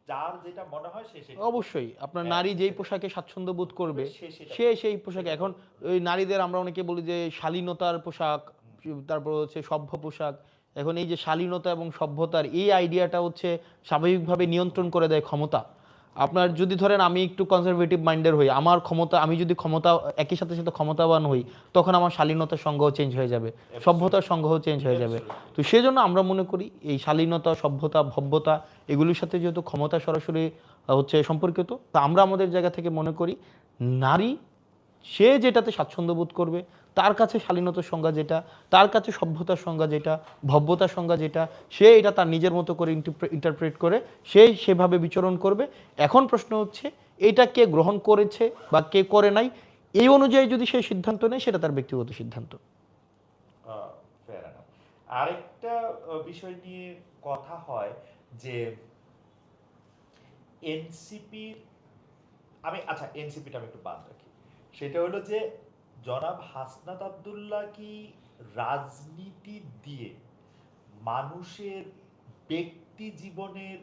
A: যার যেটা মনে হয় সে সেটা পরবে।
B: অবশ্যই আপনার
A: হ্যাঁ,
B: নারী যেই
A: সেটাই।
B: পোশাকে স্বাচ্ছন্দ্য বোধ করবে
A: সে সেটা
B: সে
A: পরবে।
B: সেই পোশাকে।
A: সেটা
B: এখন
A: পরবে।
B: ওই নারীদের আমরা অনেকে বলি যে শালীনতার পোশাক,
A: হুম।
B: তারপর হচ্ছে সভ্য পোশাক। এখন এই যে শালীনতা এবং সভ্যতার এই আইডিয়াটা হচ্ছে স্বাভাবিকভাবে নিয়ন্ত্রণ করে দেয় ক্ষমতা। আপনার যদি ধরেন আমি একটু কনজারভেটিভ মাইন্ডের হই, আমার ক্ষমতা, আমি যদি ক্ষমতা একই সাথে সাথে ক্ষমতাবান হই, তখন আমার শালীনতার সংজ্ঞাও চেঞ্জ হয়ে যাবে, সভ্যতার সংজ্ঞাও চেঞ্জ হয়ে যাবে।
A: Absolutely.
B: তো সেজন্য আমরা মনে করি এই শালীনতা, সভ্যতা, ভব্যতা এগুলির সাথে যেহেতু ক্ষমতা সরাসরি হচ্ছে সম্পর্কিত, তা আমরা আমাদের জায়গা থেকে মনে করি নারী সে যেটাতে স্বাচ্ছন্দ্য বোধ করবে, তার কাছে শালীনতার সংজ্ঞা যেটা, তার কাছে সভ্যতার সংজ্ঞা যেটা, ভব্যতার সংজ্ঞা যেটা, সে এটা তার নিজের মতো করে ইন্টারপ্রেট করে সে সেভাবে বিচরণ করবে। এখন প্রশ্ন হচ্ছে এটা কে গ্রহণ করেছে বা কে করে নাই, এই অনুযায়ী যদি সে সিদ্ধান্ত নেয় সেটা তার ব্যক্তিগত সিদ্ধান্ত।
A: Fair enough. আরেকটা বিষয় নিয়ে কথা হয় যে এনসিপির, আমি আচ্ছা এনসিপিটা আমি একটু বাদ রাখি, সেটা হলো যে জনাব হাসনাত আব্দুল্লাহ কি রাজনীতি দিয়ে মানুষের ব্যক্তি জীবনের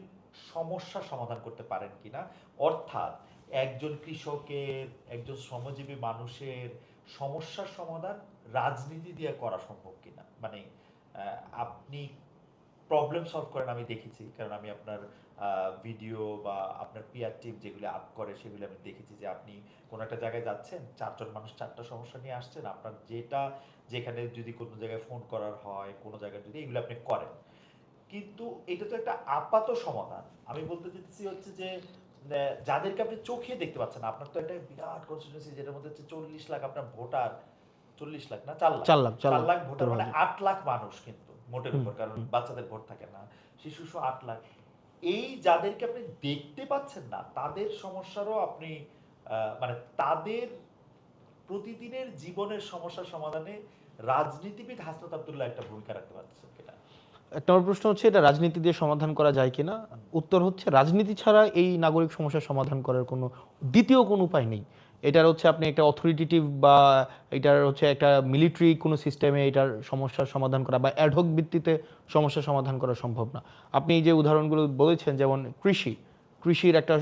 A: সমস্যা সমাধান করতে পারেন কিনা, অর্থাৎ একজন কৃষকের, একজন শ্রমজীবী মানুষের সমস্যার সমাধান রাজনীতি দিয়ে করা সম্ভব কিনা, মানে আপনি প্রবলেম সলভ করেন আমি দেখেছি, কারণ আমি আপনার ভিডিও বা আপনার পিআর টিম যেগুলো আপ করে সেগুলো আমি দেখেছি যে আপনি কোনো একটা জায়গায় যাচ্ছেন, চারজন মানুষ চারটা সমস্যা নিয়ে আসছেন, আপনার যেটা যেখানে যদি কোনো জায়গায় ফোন করার হয়, কোনো জায়গায় যদি, এগুলো আপনি করেন। কিন্তু এটা তো একটা আপাত সমাধান। আমি বলতে চাইছি হচ্ছে যে যাদেরকে আপনি চোখে দেখতে পাচ্ছেন না, আপনার তো একটা বিরাট কনস্টিটিউয়েন্সি যেটার মধ্যে হচ্ছে 40 লাখ আপনার ভোটার, 40 লাখ না 4 লাখ,
B: 4 লাখ 4
A: 4
B: লাখ
A: লাখ ভোটার, মানে
B: 70,000।
A: 8 লাখ মানুষ কিন্তু মোটের
B: হুম
A: উপর, কারণ
B: হুম।
A: বাচ্চাদের ভোট থাকে না, শিশু সহ 8 লাখ। এই যাদেরকে আপনি দেখতে পাচ্ছেন না তাদের সমস্যারও আপনি মানে তাদের প্রতিদিনের জীবনের সমস্যার সমাধানে রাজনীতিবিদ হাসনাত আব্দুল্লাহ একটা ভূমিকা রাখতে পারতেছেন কিনা।
B: একটা আমার প্রশ্ন হচ্ছে এটা রাজনীতি দিয়ে সমাধান করা যায় কিনা। উত্তর হচ্ছে রাজনীতি ছাড়া এই নাগরিক সমস্যার সমাধান করার কোনো দ্বিতীয় কোনো উপায় নেই। এটার হচ্ছে আপনি একটা অথরিটেটিভ বা এটার হচ্ছে একটা মিলিটারি কোনো সিস্টেমে এটার সমস্যার সমাধান করা বা অ্যাডহক ভিত্তিতে সমস্যার সমাধান করা সম্ভব না। আপনি যে উদাহরণগুলো বলেছেন যেমন কৃষির একটা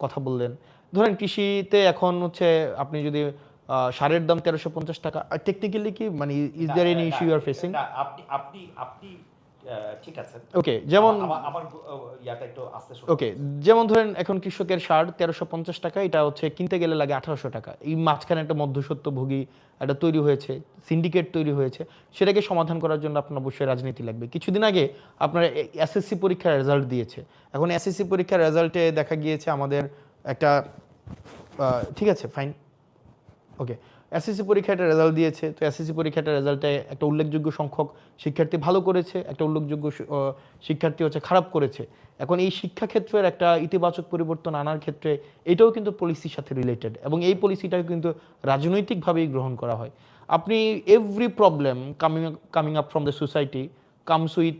B: কথা বললেন। ধরেন কৃষিতে এখন হচ্ছে আপনি যদি সারের দাম 1350 টাকা, টেকনিক্যালি কি মানে ইজ
A: না,
B: দেয়ার এনি
A: না,
B: ইস্যু ইউ আর ফেসিং?
A: না, আপনি আপনি আপনি ঠিক আছেন।
B: ওকে, যেমন
A: আমার আমার ইয়াটা একটু আস্তে শুনুন।
B: ওকে, যেমন ধরেন এখন কৃষকের সার 1350 টাকা, এটা হচ্ছে কিনতে গেলে লাগে 1800 টাকা। এই মাঝখানে একটা মধ্যস্বত্বভোগী একটা তৈরি হয়েছে, সিন্ডিকেট তৈরি হয়েছে। সেটাকে সমাধান করার জন্য আপনার অবশ্যই রাজনীতি লাগবে। কিছুদিন আগে আপনার এসএসসি পরীক্ষার রেজাল্ট দিয়েছে। এখন এসএসসি পরীক্ষার রেজাল্টে দেখা গিয়েছে আমাদের একটা ঠিক আছে ফাইন, ওকে, এসএসসি পরীক্ষাটা রেজাল্ট দিয়েছে। তো এসএসসি পরীক্ষাটার রেজাল্টে একটা উল্লেখযোগ্য সংখ্যক শিক্ষার্থী ভালো করেছে, একটা উল্লেখযোগ্য শিক্ষার্থী হচ্ছে খারাপ করেছে। এখন এই শিক্ষাক্ষেত্রের একটা ইতিবাচক পরিবর্তন আনার ক্ষেত্রে এটাও কিন্তু পলিসির সাথে রিলেটেড, এবং এই পলিসিটাও কিন্তু রাজনৈতিকভাবেই গ্রহণ করা হয়। আপনি every problem coming up from the society comes with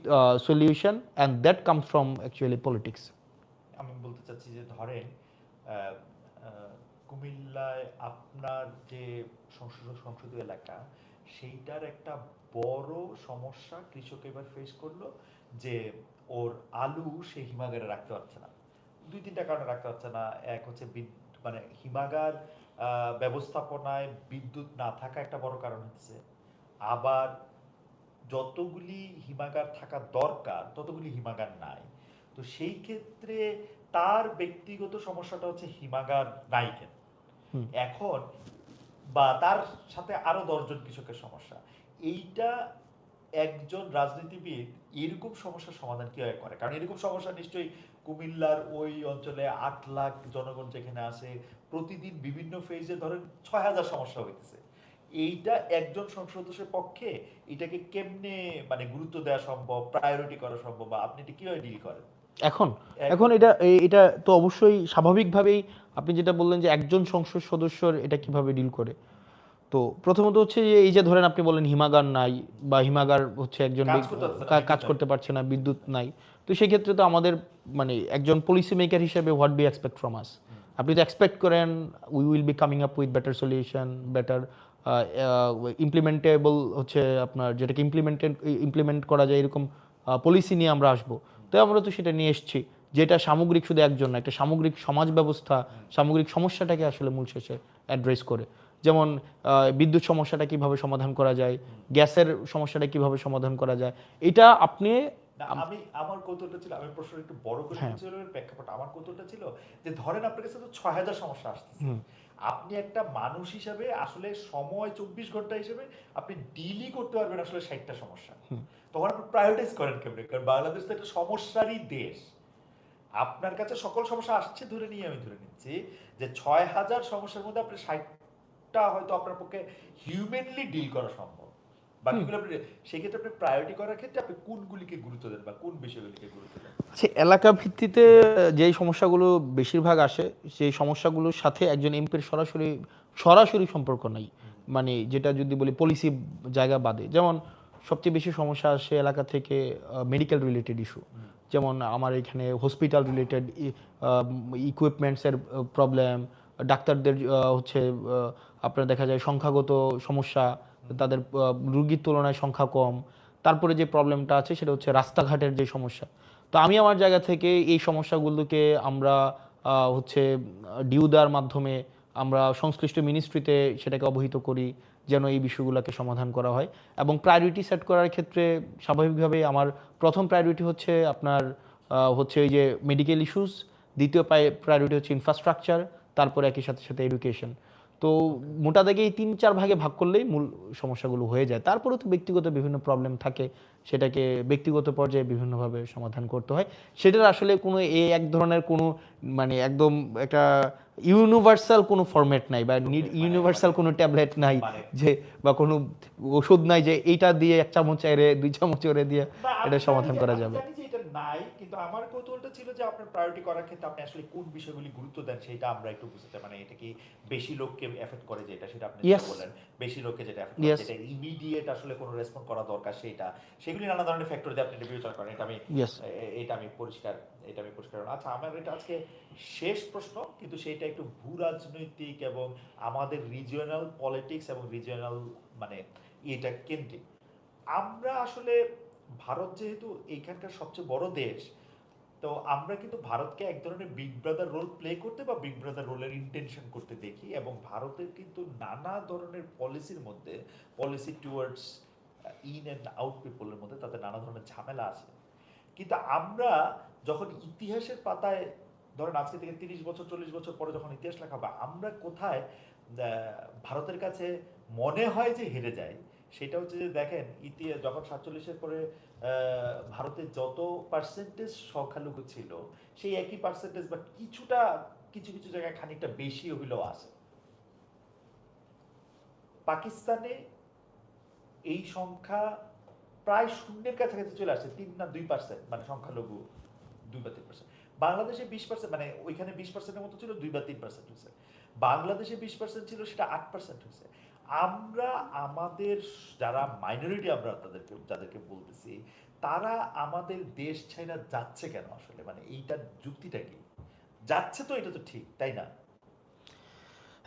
B: solution, and that comes from actually politics.
A: আমি বলতে চাচ্ছি যে ধরেন আহ, আহ, কুমিল্লায় আপনার যে সংসদীয় এলাকা, সেইটার একটা বড় সমস্যা কৃষক এবার ফেস করলো যে ওর আলু সে হিমাগারে রাখতে পারছে না, 2-3টা কারণে রাখতে পারছে না। এক হচ্ছে মানে হিমাগার ব্যবস্থাপনায় বিদ্যুৎ না থাকা একটা বড় কারণ হচ্ছে। আবার যতগুলি হিমাগার থাকা দরকার ততগুলি হিমাগার নাই। তো সেই ক্ষেত্রে তার ব্যক্তিগত সমস্যাটা হচ্ছে হিমাগার নাই কেন
B: হুম।
A: এখন, বা তার সাথে আরো 10 জন কৃষকের সমস্যা। এইটা একজন রাজনীতিবিদ এরকম সমস্যার সমাধান কিভাবে করে? কারণ এরকম সমস্যা নিশ্চয়ই কুমিল্লার ওই অঞ্চলে 8 লাখ জনগণ যেখানে আছে, প্রতিদিন বিভিন্ন ফেজে ধরেন 6,000 সমস্যা হইতেছে। এইটা একজন সংসদ সদস্যের পক্ষে এটাকে কেমনে মানে গুরুত্ব দেওয়া সম্ভব, প্রায়োরিটি করা সম্ভব, বা আপনি এটা কিভাবে ডিল করেন?
B: এখন
A: এখন
B: এখন এটা তো অবশ্যই স্বাভাবিকভাবেই আপনি যেটা বললেন যে একজন সংসদ সদস্যর এটা কিভাবে ডিল করে। তো প্রথমত হচ্ছে যে এই যে ধরেন আপনি বললেন হিমাগার নাই, বা হিমাগার হচ্ছে একজন
A: কাজ করতে পারছে না,
B: কাজ
A: বিদ্যুৎ নাই।
B: করতে পারছে না, বিদ্যুৎ নাই। তো সেই ক্ষেত্রে তো আমাদের মানে একজন পলিসি মেকার হিসেবে what we expect from us, আপনি তো এক্সপেক্ট করেন we will be coming up with better solution, better implementable হচ্ছে আপনার যেটাকে ইমপ্লিমেন্ট করা যায় এরকম পলিসি নিয়ে আমরা আসবো। তো আমরা তো সেটা নিয়ে এসেছি, যেটা সামগ্রিক শুধু একজন না, একটা সামগ্রিক সমাজ ব্যবস্থা সামগ্রিক সমস্যাটাকে আসলে মূল শেষে অ্যাড্রেস করে। যেমন বিদ্যুৎ সমস্যাটা কিভাবে সমাধান করা যায়, গ্যাসের সমস্যাটা কিভাবে সমাধান করা যায়, এটা আপনি
A: না, আমার কৌতূহলটা ছিল, আমি প্রশ্ন একটু বড় করে
B: হ্যাঁ।
A: বুঝতে পারবেন প্রেক্ষাপট। আমার কৌতূহলটা ছিল যে ধরেন আপনার কাছে তো 6,000 সমস্যা আসতেছে, আপনি একটা মানুষ হিসাবে আসলে সময় 24 ঘন্টা হিসেবে আপনি ডিলই করতে পারবেন আসলে 60টা সমস্যা। তখন আপনি প্রায়োরিটাইজ করেন কেমনে? কারণ বাংলাদেশ তো একটা সমস্যারই দেশ। আপনার কাছে সকল সমস্যা আসছে ধরে নিয়ে আমি ধরে নিচ্ছি যে 6,000 সমস্যার মধ্যে আপনি 60টা হয়তো আপনার পক্ষে হিউম্যানলি ডিল করা সম্ভব, বাকিগুলো আপনি সেক্ষেত্রে আপনি প্রায়োরিটি করার ক্ষেত্রে আপনি কোনগুলিকে গুরুত্ব দেন বা কোন বিষয়গুলিকে গুরুত্ব দেন?
B: আচ্ছা, এলাকা ভিত্তিতে যেই সমস্যাগুলো বেশিরভাগ আসে সেই সমস্যাগুলোর সাথে একজন এমপির সরাসরি সরাসরি সম্পর্ক নাই। মানে যেটা যদি বলি পলিসি জায়গা বাদে, যেমন সবচেয়ে বেশি সমস্যা আসে এলাকা থেকে মেডিকেল রিলেটেড ইস্যু। যেমন আমার এখানে হসপিটাল রিলেটেড ইকুইপমেন্টসের প্রবলেম, ডাক্তারদের হচ্ছে আপনার দেখা যায় সংখ্যাগত সমস্যা, তাদের রুগীর তুলনায় সংখ্যা কম। তারপরে যে প্রবলেমটা আছে সেটা হচ্ছে রাস্তাঘাটের যে সমস্যা। তো আমি আমার জায়গা থেকে এই সমস্যাগুলোকে আমরা হচ্ছে ডিউ দেওয়ার মাধ্যমে আমরা সংশ্লিষ্ট মিনিস্ট্রিতে সেটাকে অবহিত করি যেন এই বিষয়গুলোকে সমাধান করা হয়। এবং প্রায়োরিটি সেট করার ক্ষেত্রে স্বাভাবিকভাবেই আমার প্রথম প্রায়োরিটি হচ্ছে আপনার হচ্ছে এই যে মেডিকেল ইস্যুস, দ্বিতীয় প্রায়োরিটি হচ্ছে ইনফ্রাস্ট্রাকচার, তারপরে একই সাথে সাথে এডুকেশন। তো মোটা দাগে এই 3-4 ভাগে ভাগ করলেই মূল সমস্যাগুলো হয়ে যায়। তারপরে তো ব্যক্তিগত বিভিন্ন প্রবলেম থাকে, সেটাকে ব্যক্তিগত পর্যায়ে বিভিন্নভাবে সমাধান করতে হয়। সেটার আসলে কোনো এক ধরনের কোনো মানে একদম একটা ইউনিভার্সাল কোনো ফরম্যাট নাই, বা ইউনিভার্সাল কোনো ট্যাবলেট নাই
A: মানে
B: যে, বা কোনো ওষুধ নাই যে এইটা দিয়ে 1 চামচ এরে 2 চামচ করে দিয়ে
A: না,
B: এটা সমাধান করা
A: আমি
B: যাবে।
A: জানি যে এটা নাই, কিন্তু আমার কৌতূহলটা ছিল যে আপনার প্রায়োরিটি করার ক্ষেত্রে আপনি আসলে কোন বিষয়গুলি গুরুত্ব দেন সেটা আমরা একটু বুঝতে, মানে এটা কি বেশি লোককে এফেক্ট করে যেটা, সেটা আপনি যেটা
B: ইয়েস,
A: বললেন, বেশি লোককে যেটা এফেক্ট করে,
B: ইয়েস,
A: যেটা ইমিডিয়েট আসলে কোনো রেসপন্স করা দরকার সেটা, সেগুলি নানা ধরনের ফ্যাক্টর দিয়ে আপনি এটা বিবেচনা করেন।
B: ইয়েস।
A: এটা আমি পরিষ্কার, এটা আমি পরিষ্কার হলাম। আচ্ছা, আমার এটা আজকে শেষ প্রশ্ন, কিন্তু সেটা একটু ভূ রাজনৈতিক এবং আমাদের রিজিওনাল পলিটিক্স এবং রিজিওনাল মানে এটা কেন্দ্রিক। আমরা আসলে ভারত যেহেতু এইখানকার সবচেয়ে বড় দেশ, তো আমরা কিন্তু ভারতকে এক ধরনের বিগ ব্রাদার রোল প্লে করতে বা বিগ ব্রাদার রোলের ইন্টেনশন করতে দেখি, এবং ভারতের কিন্তু নানা ধরনের পলিসির মধ্যে, policy towards in and out পিপলের মধ্যে তাদের নানা ধরনের ঝামেলা আছে। কিন্তু আমরা যখন ইতিহাসের পাতায় ধরেন আজকে থেকে 30 বছর 40 বছর পরে যখন ইতিহাস লেখা হবে, আমরা কোথায় ভারতের কাছে মনে হয় যে হেরে যায়, সেটা হচ্ছে যে দেখেন ইতিহাস যখন 47-এর পরে ভারতের যত পার্সেন্টেজ সংখ্যালঘু ছিল, সেই একই পার্সেন্টেজ বা কিছুটা কিছু কিছু জায়গায় খানিকটা বেশি হইলেও আছে। পাকিস্তানে এই সংখ্যা প্রায় শূন্যের কাছাকাছি চলে আসছে, 3 না 2%, মানে সংখ্যালঘু 2 বা 3%। বাংলাদেশে 20%, মানে ওইখানে 20%-এর মতো ছিল, 2 বা 3% হয়েছে। বাংলাদেশে 20% ছিল, সেটা 8% হয়েছে। আমরা আমাদের যারা মাইনরিটি, আমরা যাদেরকে বলতেছি, তারা আমাদের দেশ ছাইরা যাচ্ছে কেন আসলে, মানে এইটার যুক্তিটা কি? যাচ্ছে তো, এটা তো ঠিক, তাই না?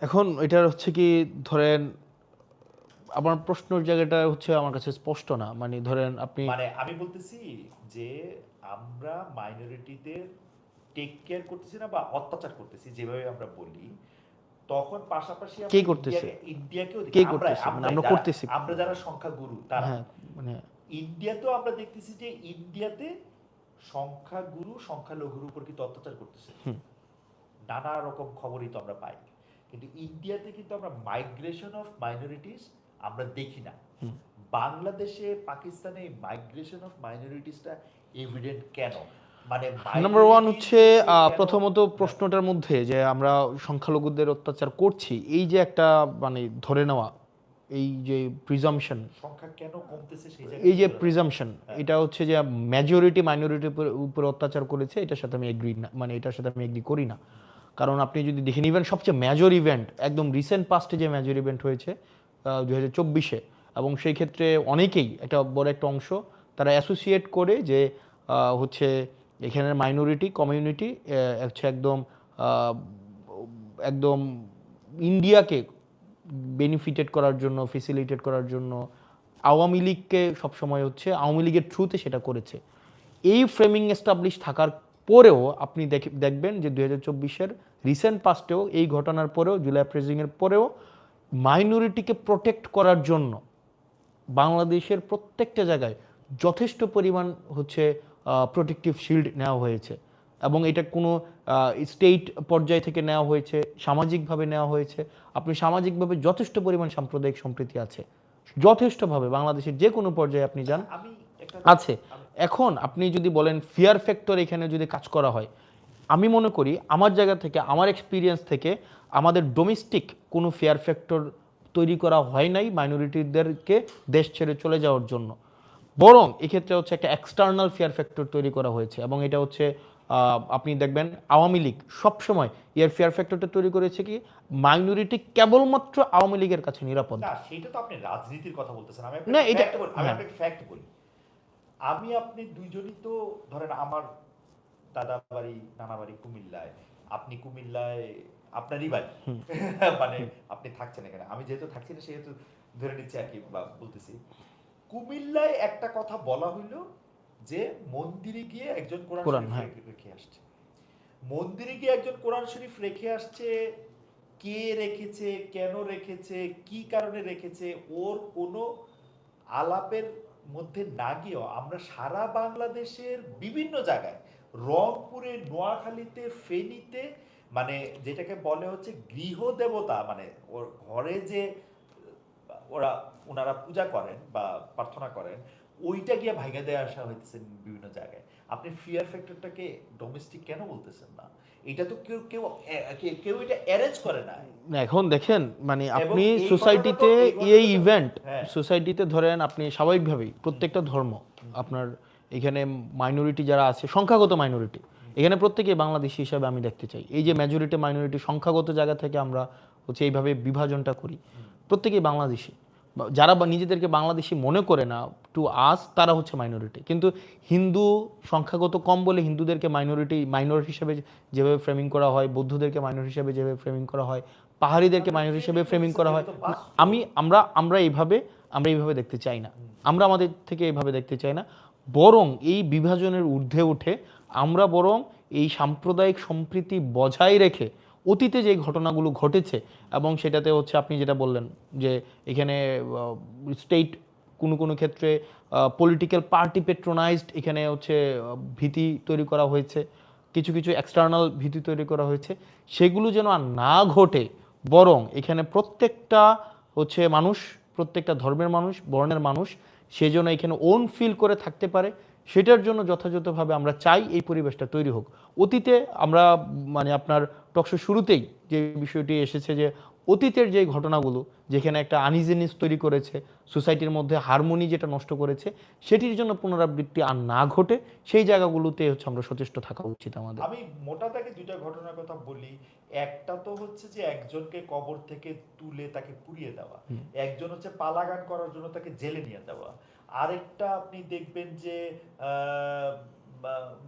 B: এখন এটার হচ্ছে কি ধরেন আমার প্রশ্নের জায়গাটা হচ্ছে আমার কাছে স্পষ্ট না, মানে ধরেন আপনি
A: মানে আমি বলতেছি যে আমরা মাইনরিটিদের টেক কেয়ার করতেছি না বা অত্যাচার করতেছি যেভাবে আমরা বলি, তখন পাশাপাশি
B: কে
A: আমরা
B: করতেছে,
A: ইন্ডিয়াকেও দেখি।
B: কে
A: আমরা
B: করতেছে, মানে
A: আমরাই
B: আমরা
A: যারা
B: করতেছি।
A: আমরা যারা সংখ্যাগুরু তারা
B: হ্যাঁ, মানে
A: ইন্ডিয়াতেও আমরা দেখতেছি যে ইন্ডিয়াতে সংখ্যাগুরু সংখ্যালঘুর উপর কিন্তু অত্যাচার করতেছে। নানা রকম খবরই তো আমরা পাই, কিন্তু ইন্ডিয়াতে কিন্তু আমরা মাইগ্রেশন অফ মাইনরিটিস আমরা দেখি না। বাংলাদেশে পাকিস্তানে মাইগ্রেশন অফ মাইনরিটিসটা এভিডেন্ট কেন? মানে
B: নাম্বার ওয়ান
A: minorities
B: হচ্ছে
A: কেন?
B: প্রথমত প্রশ্নটার মধ্যে যে আমরা সংখ্যালঘুদের অত্যাচার করছি, এই যে একটা মানে ধরে নেওয়া, এই যে প্রিজাম্পশন,
A: সংখ্যা কেন কমতেছে সেই
B: এই
A: জায়গায়
B: যে
A: ধরে রাখা।
B: প্রিজাম্পশন, এটা হচ্ছে যে মেজরিটি মাইনরিটির উপর অত্যাচার করেছে, এটার সাথে আমি এগ্রি না, মানে এটার সাথে আমি এগ্রি করি না। কারণ আপনি যদি দেখেন ইভেন সবচেয়ে মেজর ইভেন্ট একদম রিসেন্ট পাস্টে যে মেজর ইভেন্ট হয়েছে 2024-এ, এবং সেই ক্ষেত্রে অনেকেই একটা বড় একটা অংশ তারা অ্যাসোসিয়েট করে যে হচ্ছে এখানের মাইনরিটি কমিউনিটি হচ্ছে একদম আহ, একদম ইন্ডিয়াকে বেনিফিটেড করার জন্য, ফেসিলিটেট করার জন্য আওয়ামী লীগকে সবসময় হচ্ছে আওয়ামী লীগের থ্রুতে সেটা করেছে। এই ফ্রেমিং এস্টাবলিশ থাকার পরেও আপনি দেখবেন যে 2024-এর রিসেন্ট পাস্টেও এই ঘটনার পরেও, জুলাই প্রেজিংয়ের পরেও মাইনরিটিকে প্রোটেক্ট করার জন্য বাংলাদেশের প্রত্যেকটা জায়গায় যথেষ্ট পরিমাণ হচ্ছে প্রোটেক্টিভ শিল্ড নেওয়া হয়েছে, এবং এটা কোনো স্টেট পর্যায় থেকে নেওয়া হয়েছে, সামাজিকভাবে নেওয়া হয়েছে। আপনি সামাজিকভাবে যথেষ্ট পরিমাণ সাম্প্রদায়িক সম্প্রীতি আছে, যথেষ্টভাবে বাংলাদেশের যে কোনো পর্যায়ে আপনি যান
A: আমি একটা
B: আছে। এখন আপনি যদি বলেন ফিয়ার ফ্যাক্টর এখানে যদি কাজ করা হয়, আমি মনে করি আমার জায়গা থেকে, আমার এক্সপিরিয়েন্স থেকে, আমাদের ডোমেস্টিক কোনো ফেয়ার ফ্যাক্টর তৈরি করা হয় নাই মাইনরিটিদেরকে দেশ ছেড়ে চলে যাওয়ার জন্য। বরং এক্ষেত্রে হচ্ছে একটা এক্সটার্নাল ফেয়ার ফ্যাক্টর তৈরি করা হয়েছে, এবং এটা হচ্ছে আপনি দেখবেন আওয়ামী লীগ সবসময় এর ফেয়ার ফ্যাক্টরটা তৈরি করেছে কি মাইনরিটি কেবলমাত্র আওয়ামী লীগের কাছে নিরাপদ।
A: না, সেটা তো আপনি রাজনীতির কথা বলতেছেন। আমি
B: না,
A: একটা
B: এটা
A: ফ্যাক্ট বলি, আমি
B: হ্যাঁ,
A: আপনাকে ফ্যাক্ট বলি। আমি আপনি দুইজনই তো ধরেন আমার দাদা বাড়ি নানা বাড়ি কুমিল্লায়, আপনি কুমিল্লায় আপনারই বাড়ি মানে আপনি থাকছেন এখানে, আমি যেহেতু থাকছি না সেহেতু ধরে নিচ্ছি আর কি, বা বলতেছি কুমিল্লায় একটা কথা বলা হইলো যে মন্দিরে গিয়ে একজন কোরআন
B: কোরআন,
A: শরীফ
B: হ্যাঁ।
A: রেখে আসছে। মন্দিরে গিয়ে একজন কোরআন শরীফ রেখে আসছে, কে রেখেছে, কেন রেখেছে, কি কারণে রেখেছে, ওর কোনো আলাপের মধ্যে না গিয়েও আমরা সারা বাংলাদেশের বিভিন্ন জায়গায়, রংপুরে, নোয়াখালীতে, ফেনীতে, মানে যেটাকে বলে হচ্ছে গৃহ দেবতা, মানে ওর ঘরে যে ওরা ওনারা পূজা করেন বা প্রার্থনা করেন, ওইটা গিয়ে ভাইগা দিয়ে আসা হইতেছে বিভিন্ন জায়গায়। আপনি ফিয়ার ফ্যাক্টরটাকে ডোমেস্টিক কেন বলতেছেন না? এটা তো কেউ কেউ কেউ এটা অ্যারেঞ্জ করে না।
B: না, এখন দেখেন মানে
A: এবং
B: আপনি
A: এই
B: সোসাইটিতে
A: ঘটনাটা-
B: এই ইভেন্ট,
A: হ্যাঁ।
B: সোসাইটিতে ধরেন আপনি স্বাভাবিকভাবেই প্রত্যেকটা ধর্ম, আপনার এখানে মাইনরিটি যারা আছে, সংখ্যাগত মাইনরিটি, এখানে প্রত্যেকেই বাংলাদেশী হিসাবে আমি দেখতে চাই। এই যে মেজরিটি মাইনরিটি সংখ্যাগত জায়গা থেকে আমরা হচ্ছে এইভাবে বিভাজনটা করি, প্রত্যেকেই বাংলাদেশি। যারা নিজেদেরকে বাংলাদেশি মনে করে না টু আস, তারা হচ্ছে মাইনরিটি। কিন্তু হিন্দু সংখ্যাগত কম বলে হিন্দুদেরকে মাইনরিটি হিসেবে যেভাবে ফ্রেমিং করা হয়, বৌদ্ধদেরকে মাইনরিটি হিসেবে যেভাবে ফ্রেমিং করা হয়, পাহাড়িদেরকে মাইনরিটি হিসেবে ফ্রেমিং করা হয়, আমরা এইভাবে দেখতে চাই না। আমরা আমাদের থেকে এইভাবে দেখতে চাই না। বরং এই বিভাজনের ঊর্ধ্বে উঠে আমরা বরং এই সাম্প্রদায়িক সম্প্রীতি বজায় রেখে অতীতে যে ঘটনাগুলো ঘটেছে, এবং সেটাতে হচ্ছে আপনি যেটা বললেন যে এখানে স্টেট কোনো কোনো ক্ষেত্রে পলিটিক্যাল পার্টি পেট্রোনাইজড, এখানে হচ্ছে ভীতি তৈরি করা হয়েছে, কিছু কিছু এক্সটার্নাল ভীতি তৈরি করা হয়েছে, সেগুলো যেন আর না ঘটে, বরং এখানে প্রত্যেকটা হচ্ছে মানুষ, প্রত্যেকটা ধর্মের মানুষ, বর্ণের মানুষ, সে যেন এখানে ওন ফিল করে থাকতে পারে, সেটার জন্য যথাযথভাবে আমরা চাই এই পরিবেশটা তৈরি হোক। অতীতে আমরা মানে আপনার টকশো শুরুতেই যে বিষয়টি এসেছে যে অতীতের যে ঘটনাগুলো যেখানে একটা আনইজিনেস তৈরি করেছে, সোসাইটির মধ্যে হারমোনি যেটা নষ্ট করেছে, সেটির জন্য পুনরাবৃত্তি আর না ঘটে, সেই জায়গাগুলোতে হচ্ছে আমরা সচেষ্ট থাকা উচিত আমাদের।
A: আমি মোটা দাগে দুইটা ঘটনার কথা বলি। একটা তো হচ্ছে যে একজনকে কবর থেকে তুলে তাকে পুড়িয়ে দেওয়া, একজন হচ্ছে পালাগান করার জন্য তাকে জেলে নিয়ে দেওয়া, আরেকটা আপনি দেখবেন যে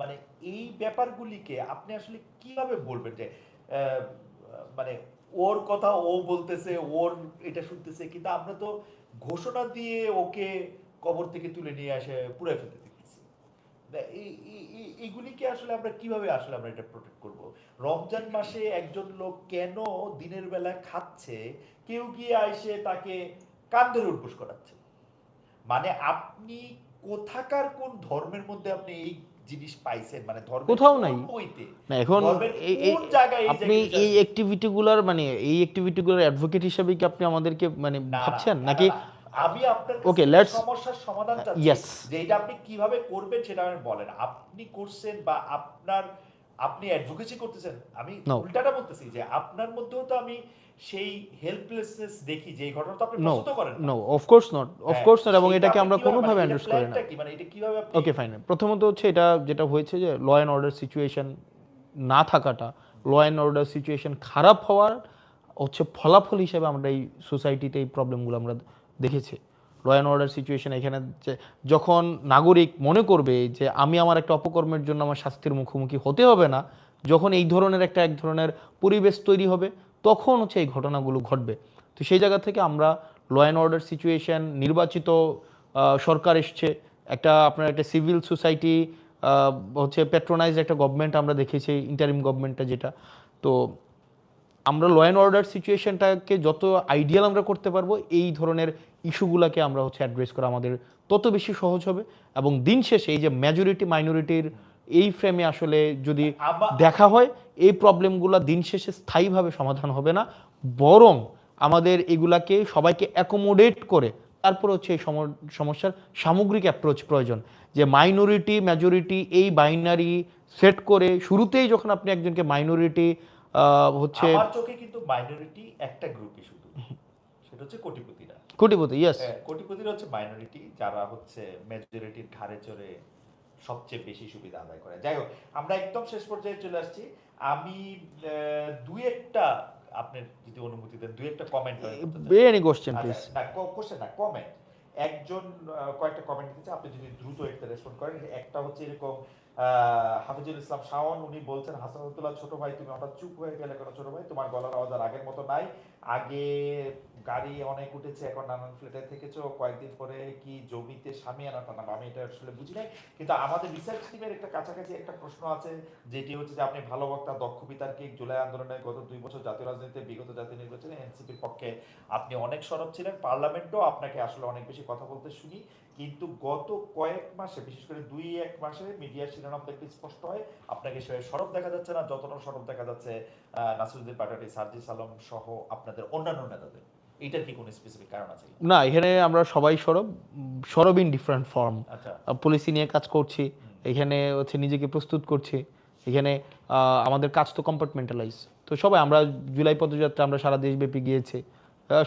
A: মানে এই ব্যাপারগুলিকে আপনি আসলে কিভাবে বলবেন যে মানে ওর কথা ও বলতেছে, ওর এটা শুনতেছে, কিন্তু আমরা তো ঘোষণা দিয়ে ওকে কবর থেকে তুলে নিয়ে আসে পুড়ে ফেলতে দেখতেছি। এইগুলিকে আসলে আমরা কিভাবে আসলে আমরা এটা প্রোটেক্ট করব? রমজান মাসে একজন লোক কেন দিনের বেলা খাচ্ছে, কেউ গিয়ে আইসে তাকে কান ধরে উঠবোস করাচ্ছে? মানে আপনি কোথাকার কোন ধর্মের মধ্যে আপনি এই জিনিস পাইছেন? মানে ধর্মের
B: কোথাও
A: কোন
B: নাই
A: বইতে,
B: না এখন।
A: ধর্মের
B: এই
A: কোন জায়গায় এই
B: আপনি
A: জায়গায়
B: এই অ্যাক্টিভিটিগুলোর মানে এই অ্যাক্টিভিটিগুলোর অ্যাডভোকেট হিসেবে কি আপনি আমাদেরকে মানে
A: না না
B: ভাবছেন
A: না
B: নাকি?
A: না, আমি আপনার কাছে
B: ওকে,
A: একটা
B: লেটস,
A: সমস্যার সমাধান চাচ্ছি,
B: ইয়েস,
A: যে এটা আপনি কিভাবে করবেন সেটা আমি বলেন। আপনি করছেন বা আপনি অ্যাডভোকেসি করতেছেন, আমি
B: নো
A: উল্টাটা বলতেছি যে আপনার মধ্যেও তো আমি সেই হেল্পলেসনেস দেখি, যে এই ঘটনা তো আপনি
B: নো
A: পছন্দ করেন না।
B: নো অফকোর্স নট,
A: হ্যাঁ,
B: অফকোর্স নট, এবং
A: সেইটা
B: এটাকে
A: আপনি
B: আমরা
A: কিভাবে, মানে
B: কোনোভাবে
A: এটা
B: অ্যান্ড্রেস করি না।
A: প্ল্যানটা কি, মানে এটা কিভাবে আপনি?
B: ওকে ফাইন, প্রথমত হচ্ছে এটা যেটা হয়েছে যে ল অ্যান্ড অর্ডার সিচুয়েশন না থাকাটা, ল অ্যান্ড অর্ডার সিচুয়েশন খারাপ হওয়ার হচ্ছে ফলাফল হিসেবে আমরা এই সোসাইটিতে এই প্রবলেমগুলো আমরা দেখেছি। ল অ্যান্ড অর্ডার সিচুয়েশন এখানে যে যখন নাগরিক মনে করবে যে আমি আমার একটা অপকর্মের জন্য আমার শাস্তির মুখোমুখি হতে হবে না, যখন এই ধরনের এক ধরনের পরিবেশ তৈরি হবে, তখন হচ্ছে এই ঘটনাগুলো ঘটবে। তো সেই জায়গা থেকে আমরা ল অ্যান্ড অর্ডার সিচুয়েশন, নির্বাচিত সরকার এসছে, আপনার একটা সিভিল সোসাইটি হচ্ছে প্যাট্রোনাইজ একটা গভর্নমেন্ট আমরা দেখেছি, ইন্টারিম গভর্নমেন্টটা যেটা। তো আমরা ল অ্যান্ড অর্ডার সিচুয়েশনটাকে যত আইডিয়াল আমরা করতে পারবো, এই ধরনের ইস্যুগুলোকে আমরা হচ্ছে অ্যাড্রেস করা আমাদের তত বেশি সহজ হবে। এবং দিন শেষে এই যে মেজরিটি মাইনরিটির এই ফ্রেমে আসলে যদি দেখা হয়, এই প্রবলেমগুলো দিন শেষে স্থায়ীভাবে সমাধান হবে না, বরং আমাদের এগুলাকে সবাইকে অ্যাকোমোডেট করে তারপর হচ্ছে এই সমস্যার সামগ্রিক অ্যাপ্রোচ প্রয়োজন। যে মাইনরিটি মেজরিটি এই বাইনারি সেট করে শুরুতেই যখন আপনি একজনকে মাইনরিটি হচ্ছে,
A: আমার চোখে কিন্তু মাইনরিটি একটা গ্রুপই শুধু, সেটা হচ্ছে কোটিপতিরা।
B: কোটিপতি, ইয়েস,
A: কোটিপতিরা হচ্ছে মাইনরিটি, যারা হচ্ছে মেজরিটির ঘাড়ে চড়ে সবচেয়ে বেশি সুবিধা আদায় করে। যাই হোক, আমরা একদম শেষ পর্যায়ে চলে আসছি। আমি দুই একটা, আপনার যদি অনুমতি দেন, দুই একটা কমেন্ট
B: এনি কোশ্চেন প্লিজ।
A: না, কোশ্চেন না, কমেন্ট। একজন কয়েকটা কমেন্ট দিতে, আপনি যদি দ্রুত একটা রেসপন্ড করেন। একটা হচ্ছে এরকম, হাফিজুল ইসলাম শাওন, উনি বলছেন, হাসানুল্লাহ ছোট ভাই তুমি হঠাৎ চুপ হয়ে গেলে কেন ছোট ভাই? তোমার গলার আওয়াজ আর আগের মতো নাই। আগে গাড়ি অনেক উঠেছে, এখন নানান ফ্ল্যাটে থেকেছো, কয়েকদিন পরে কি জমিতে সামিয়ানা টানাবো? আমি এটা আসলে বুঝি নাই, কিন্তু আমাদের রিসার্চ টিমের একটা কাছাকাছি একটা প্রশ্ন আছে, যেটি হচ্ছে যে আপনি ভালো বক্তা, দক্ষ বিতার্কিক, জুলাই আন্দোলনে গত 2 বছর জাতীয় রাজনীতিতে, বিগত জাতীয় নির্বাচনে এনসিপির পক্ষে আপনি অনেক সরব ছিলেন, পার্লামেন্টেও আপনাকে আসলে অনেক বেশি কথা বলতে শুনি, কিন্তু গত কয়েক মাসে, বিশেষ করে 2-1 মাসে মিডিয়ার শিরোনাম দেখতে স্পষ্ট হয় আপনাকে সে সরব দেখা যাচ্ছে না, যতটা সরব দেখা যাচ্ছে নাসিরুদ্দিন পাটোয়ারি, সার্জিস আলম সহ আপনাদের অন্যান্য নেতাদের। এটার কি কোনো স্পেসিফিক কারণ আছে?
B: না, এখানে আমরা সবাই সরব ইন ডিফারেন্ট ফর্ম।
A: আচ্ছা,
B: পলিসি নিয়ে কাজ করছি, এখানে হচ্ছে নিজেকে প্রস্তুত করছি, এখানে আমাদের কাজ তো কম্পার্টমেন্টালাইজ। তো সবাই আমরা জুলাই পদযাত্রা আমরা সারা দেশব্যাপী গিয়েছি,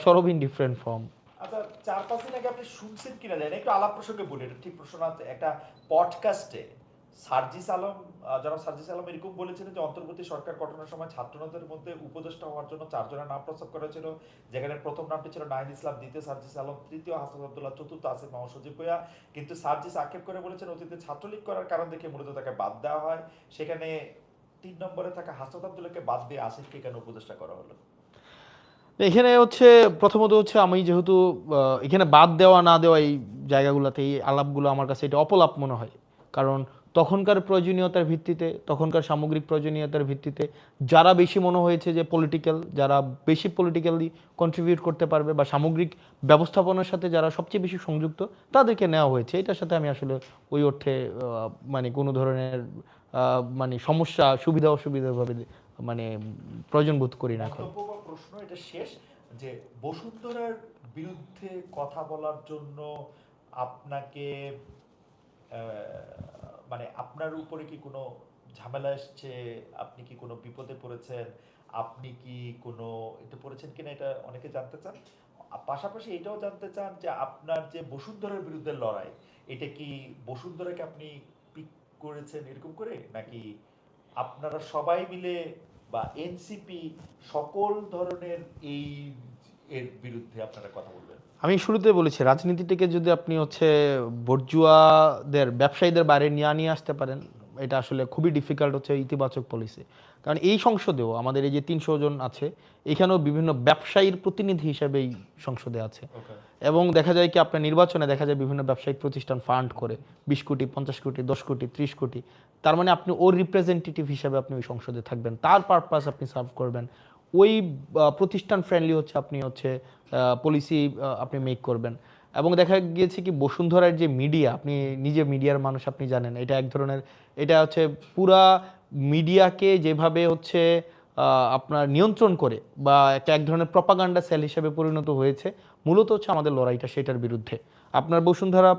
B: সরব ইন ডিফারেন্ট ফর্ম।
A: আচ্ছা, 4-5 দিন আগে আপনি শুনছেন কিনা জানি না, একটু আলাপ প্রসঙ্গে বলি, এটা ঠিক প্রশ্ন আছে। একটা পডকাস্টে সার্জিস আলম, জনাব সার্জিস আলম এরকম বলেছিলেন যে অন্তর্বর্তী সরকার গঠনের সময় ছাত্রনেতাদের মধ্যে উপদেষ্টা হওয়ার জন্য 4 জনের নাম প্রস্তাব করা হয়েছিল, যেখানে প্রথম নামটি ছিল নাহিদ ইসলাম, দ্বিতীয় সার্জিস আলম, তৃতীয় হাসান আব্দুল্লাহ, চতুর্থ আসিফ মাহমুদ সজীব ভুঁইয়া। কিন্তু সার্জিস আক্ষেপ করে বলেছেন অতীতে ছাত্রলীগ করার কারণ দেখে মূলত তাকে বাদ দেওয়া হয়, সেখানে 3 নম্বরে থাকা হাসান আব্দুল্লাহকে বাদ দিয়ে আসিফকে কেন উপদেষ্টা করা হলো?
B: এখানে হচ্ছে প্রথমত হচ্ছে আমি যেহেতু এখানে বাদ দেওয়া না দেওয়া এই জায়গাগুলোতে এই আলাপগুলো আমার কাছে এটা অপলাপ মনে হয়। কারণ তখনকার প্রয়োজনীয়তার ভিত্তিতে, তখনকার সামগ্রিক প্রয়োজনীয়তার ভিত্তিতে যারা বেশি মনে হয়েছে যে পলিটিক্যাল, যারা বেশি পলিটিক্যালি কন্ট্রিবিউট করতে পারবে বা সামগ্রিক ব্যবস্থাপনার সাথে যারা সবচেয়ে বেশি সংযুক্ত, তাদেরকে নেওয়া হয়েছে। এটার সাথে আমি আসলে ওই অর্থে মানে কোনো ধরনের মানে সমস্যা, সুবিধা অসুবিধাভাবে মানে প্রয়োজন বোধ করি না এখন।
A: মন্তব্য বা প্রশ্ন এটা শেষ, যে বসুন্ধরার বিরুদ্ধে কথা বলার জন্য আপনাকে মানে আপনার উপরে কি কোনো ঝামেলা এসছে? আপনি কি কোনো বিপদে পড়েছেন? আপনি কি কোনো এতে পড়েছেন কিনা, এটা অনেকে জানতে চান। পাশাপাশি এটাও জানতে চান যে আপনার যে বসুন্ধরার বিরুদ্ধে লড়াই, এটা কি বসুন্ধরাকে আপনি পিক করেছেন এরকম করে, নাকি আপনারা সবাই মিলে বা এনসিপি সকল ধরনের এই এর বিরুদ্ধে আপনারা কথা বলবেন?
B: আমি শুরুতে বলেছি, রাজনীতিটাকে যদি আপনি হচ্ছে বর্জুয়াদের, ব্যবসায়ীদের বাইরে নিয়ে আসতে পারেন, এটা আসলে খুবই ডিফিকাল্ট হচ্ছে ইতিবাচক পলিসি। কারণ এই সংসদেও আমাদের এই যে 300 জন আছে, এখানেও বিভিন্ন ব্যবসায়ীর প্রতিনিধি হিসেবে এই সংসদে আছে। এবং দেখা যায় কি আপনার নির্বাচনে দেখা যায় বিভিন্ন ব্যবসায়িক প্রতিষ্ঠান ফান্ড করে 20 কোটি, 50 কোটি, 10 কোটি, 30 কোটি। তার মানে আপনি ওর রিপ্রেজেন্টেটিভ হিসাবে আপনি ওই সংসদে থাকবেন, তার পারপাস আপনি সার্ভ করবেন। ওই প্রতিষ্ঠান ফ্রেন্ডলি হচ্ছে আপনি হচ্ছে পলিসি আপনি মেক করবেন। এবং দেখা গিয়েছে কি বসুন্ধরার যে মিডিয়া, আপনি নিজে মিডিয়ার মানুষ, আপনি জানেন এটা এক ধরনের, এটা হচ্ছে পুরা মিডিয়াকে যেভাবে হচ্ছে আপনার নিয়ন্ত্রণ করে বা একটা এক ধরনের প্রপাগান্ডা সেল হিসেবে পরিণত হয়েছে, মূলত হচ্ছে আমাদের লড়াইটা সেটার বিরুদ্ধে। আপনার বসুন্ধরা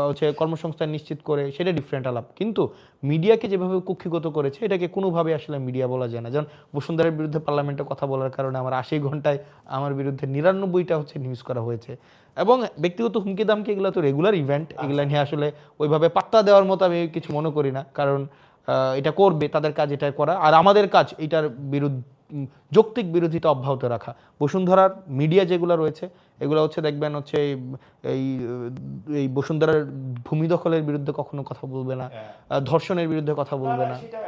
B: হচ্ছে কর্মসংস্থান নিশ্চিত করে, সেটা ডিফারেন্ট আলাপ, কিন্তু মিডিয়াকে যেভাবে কুক্ষিগত করেছে এটাকে কোনোভাবে আসলে মিডিয়া বলা যায় না। যেমন বসুন্ধরার বিরুদ্ধে পার্লামেন্টে কথা বলার কারণে আমার 80 ঘন্টায় আমার বিরুদ্ধে 99টা হচ্ছে নিউজ করা হয়েছে। এবং ব্যক্তিগত হুমকি দামকি এগুলো তো রেগুলার ইভেন্ট, এগুলো নিয়ে আসলে ওইভাবে পাত্তা দেওয়ার মতো আমি কিছু মনে করি না। কারণ এটা করবে, তাদের কাজ এটা করা, আর আমাদের কাজ এটার যৌক্তিক বিরোধিতা অব্যাহত রাখা। বসুন্ধরার মিডিয়া যেগুলো রয়েছে এগুলো হচ্ছে দেখবেন হচ্ছে এই এই বসুন্ধরার ভূমি দখলের বিরুদ্ধে কখনো কথা বলবে না, ধর্ষণের বিরুদ্ধে কথা বলবে না।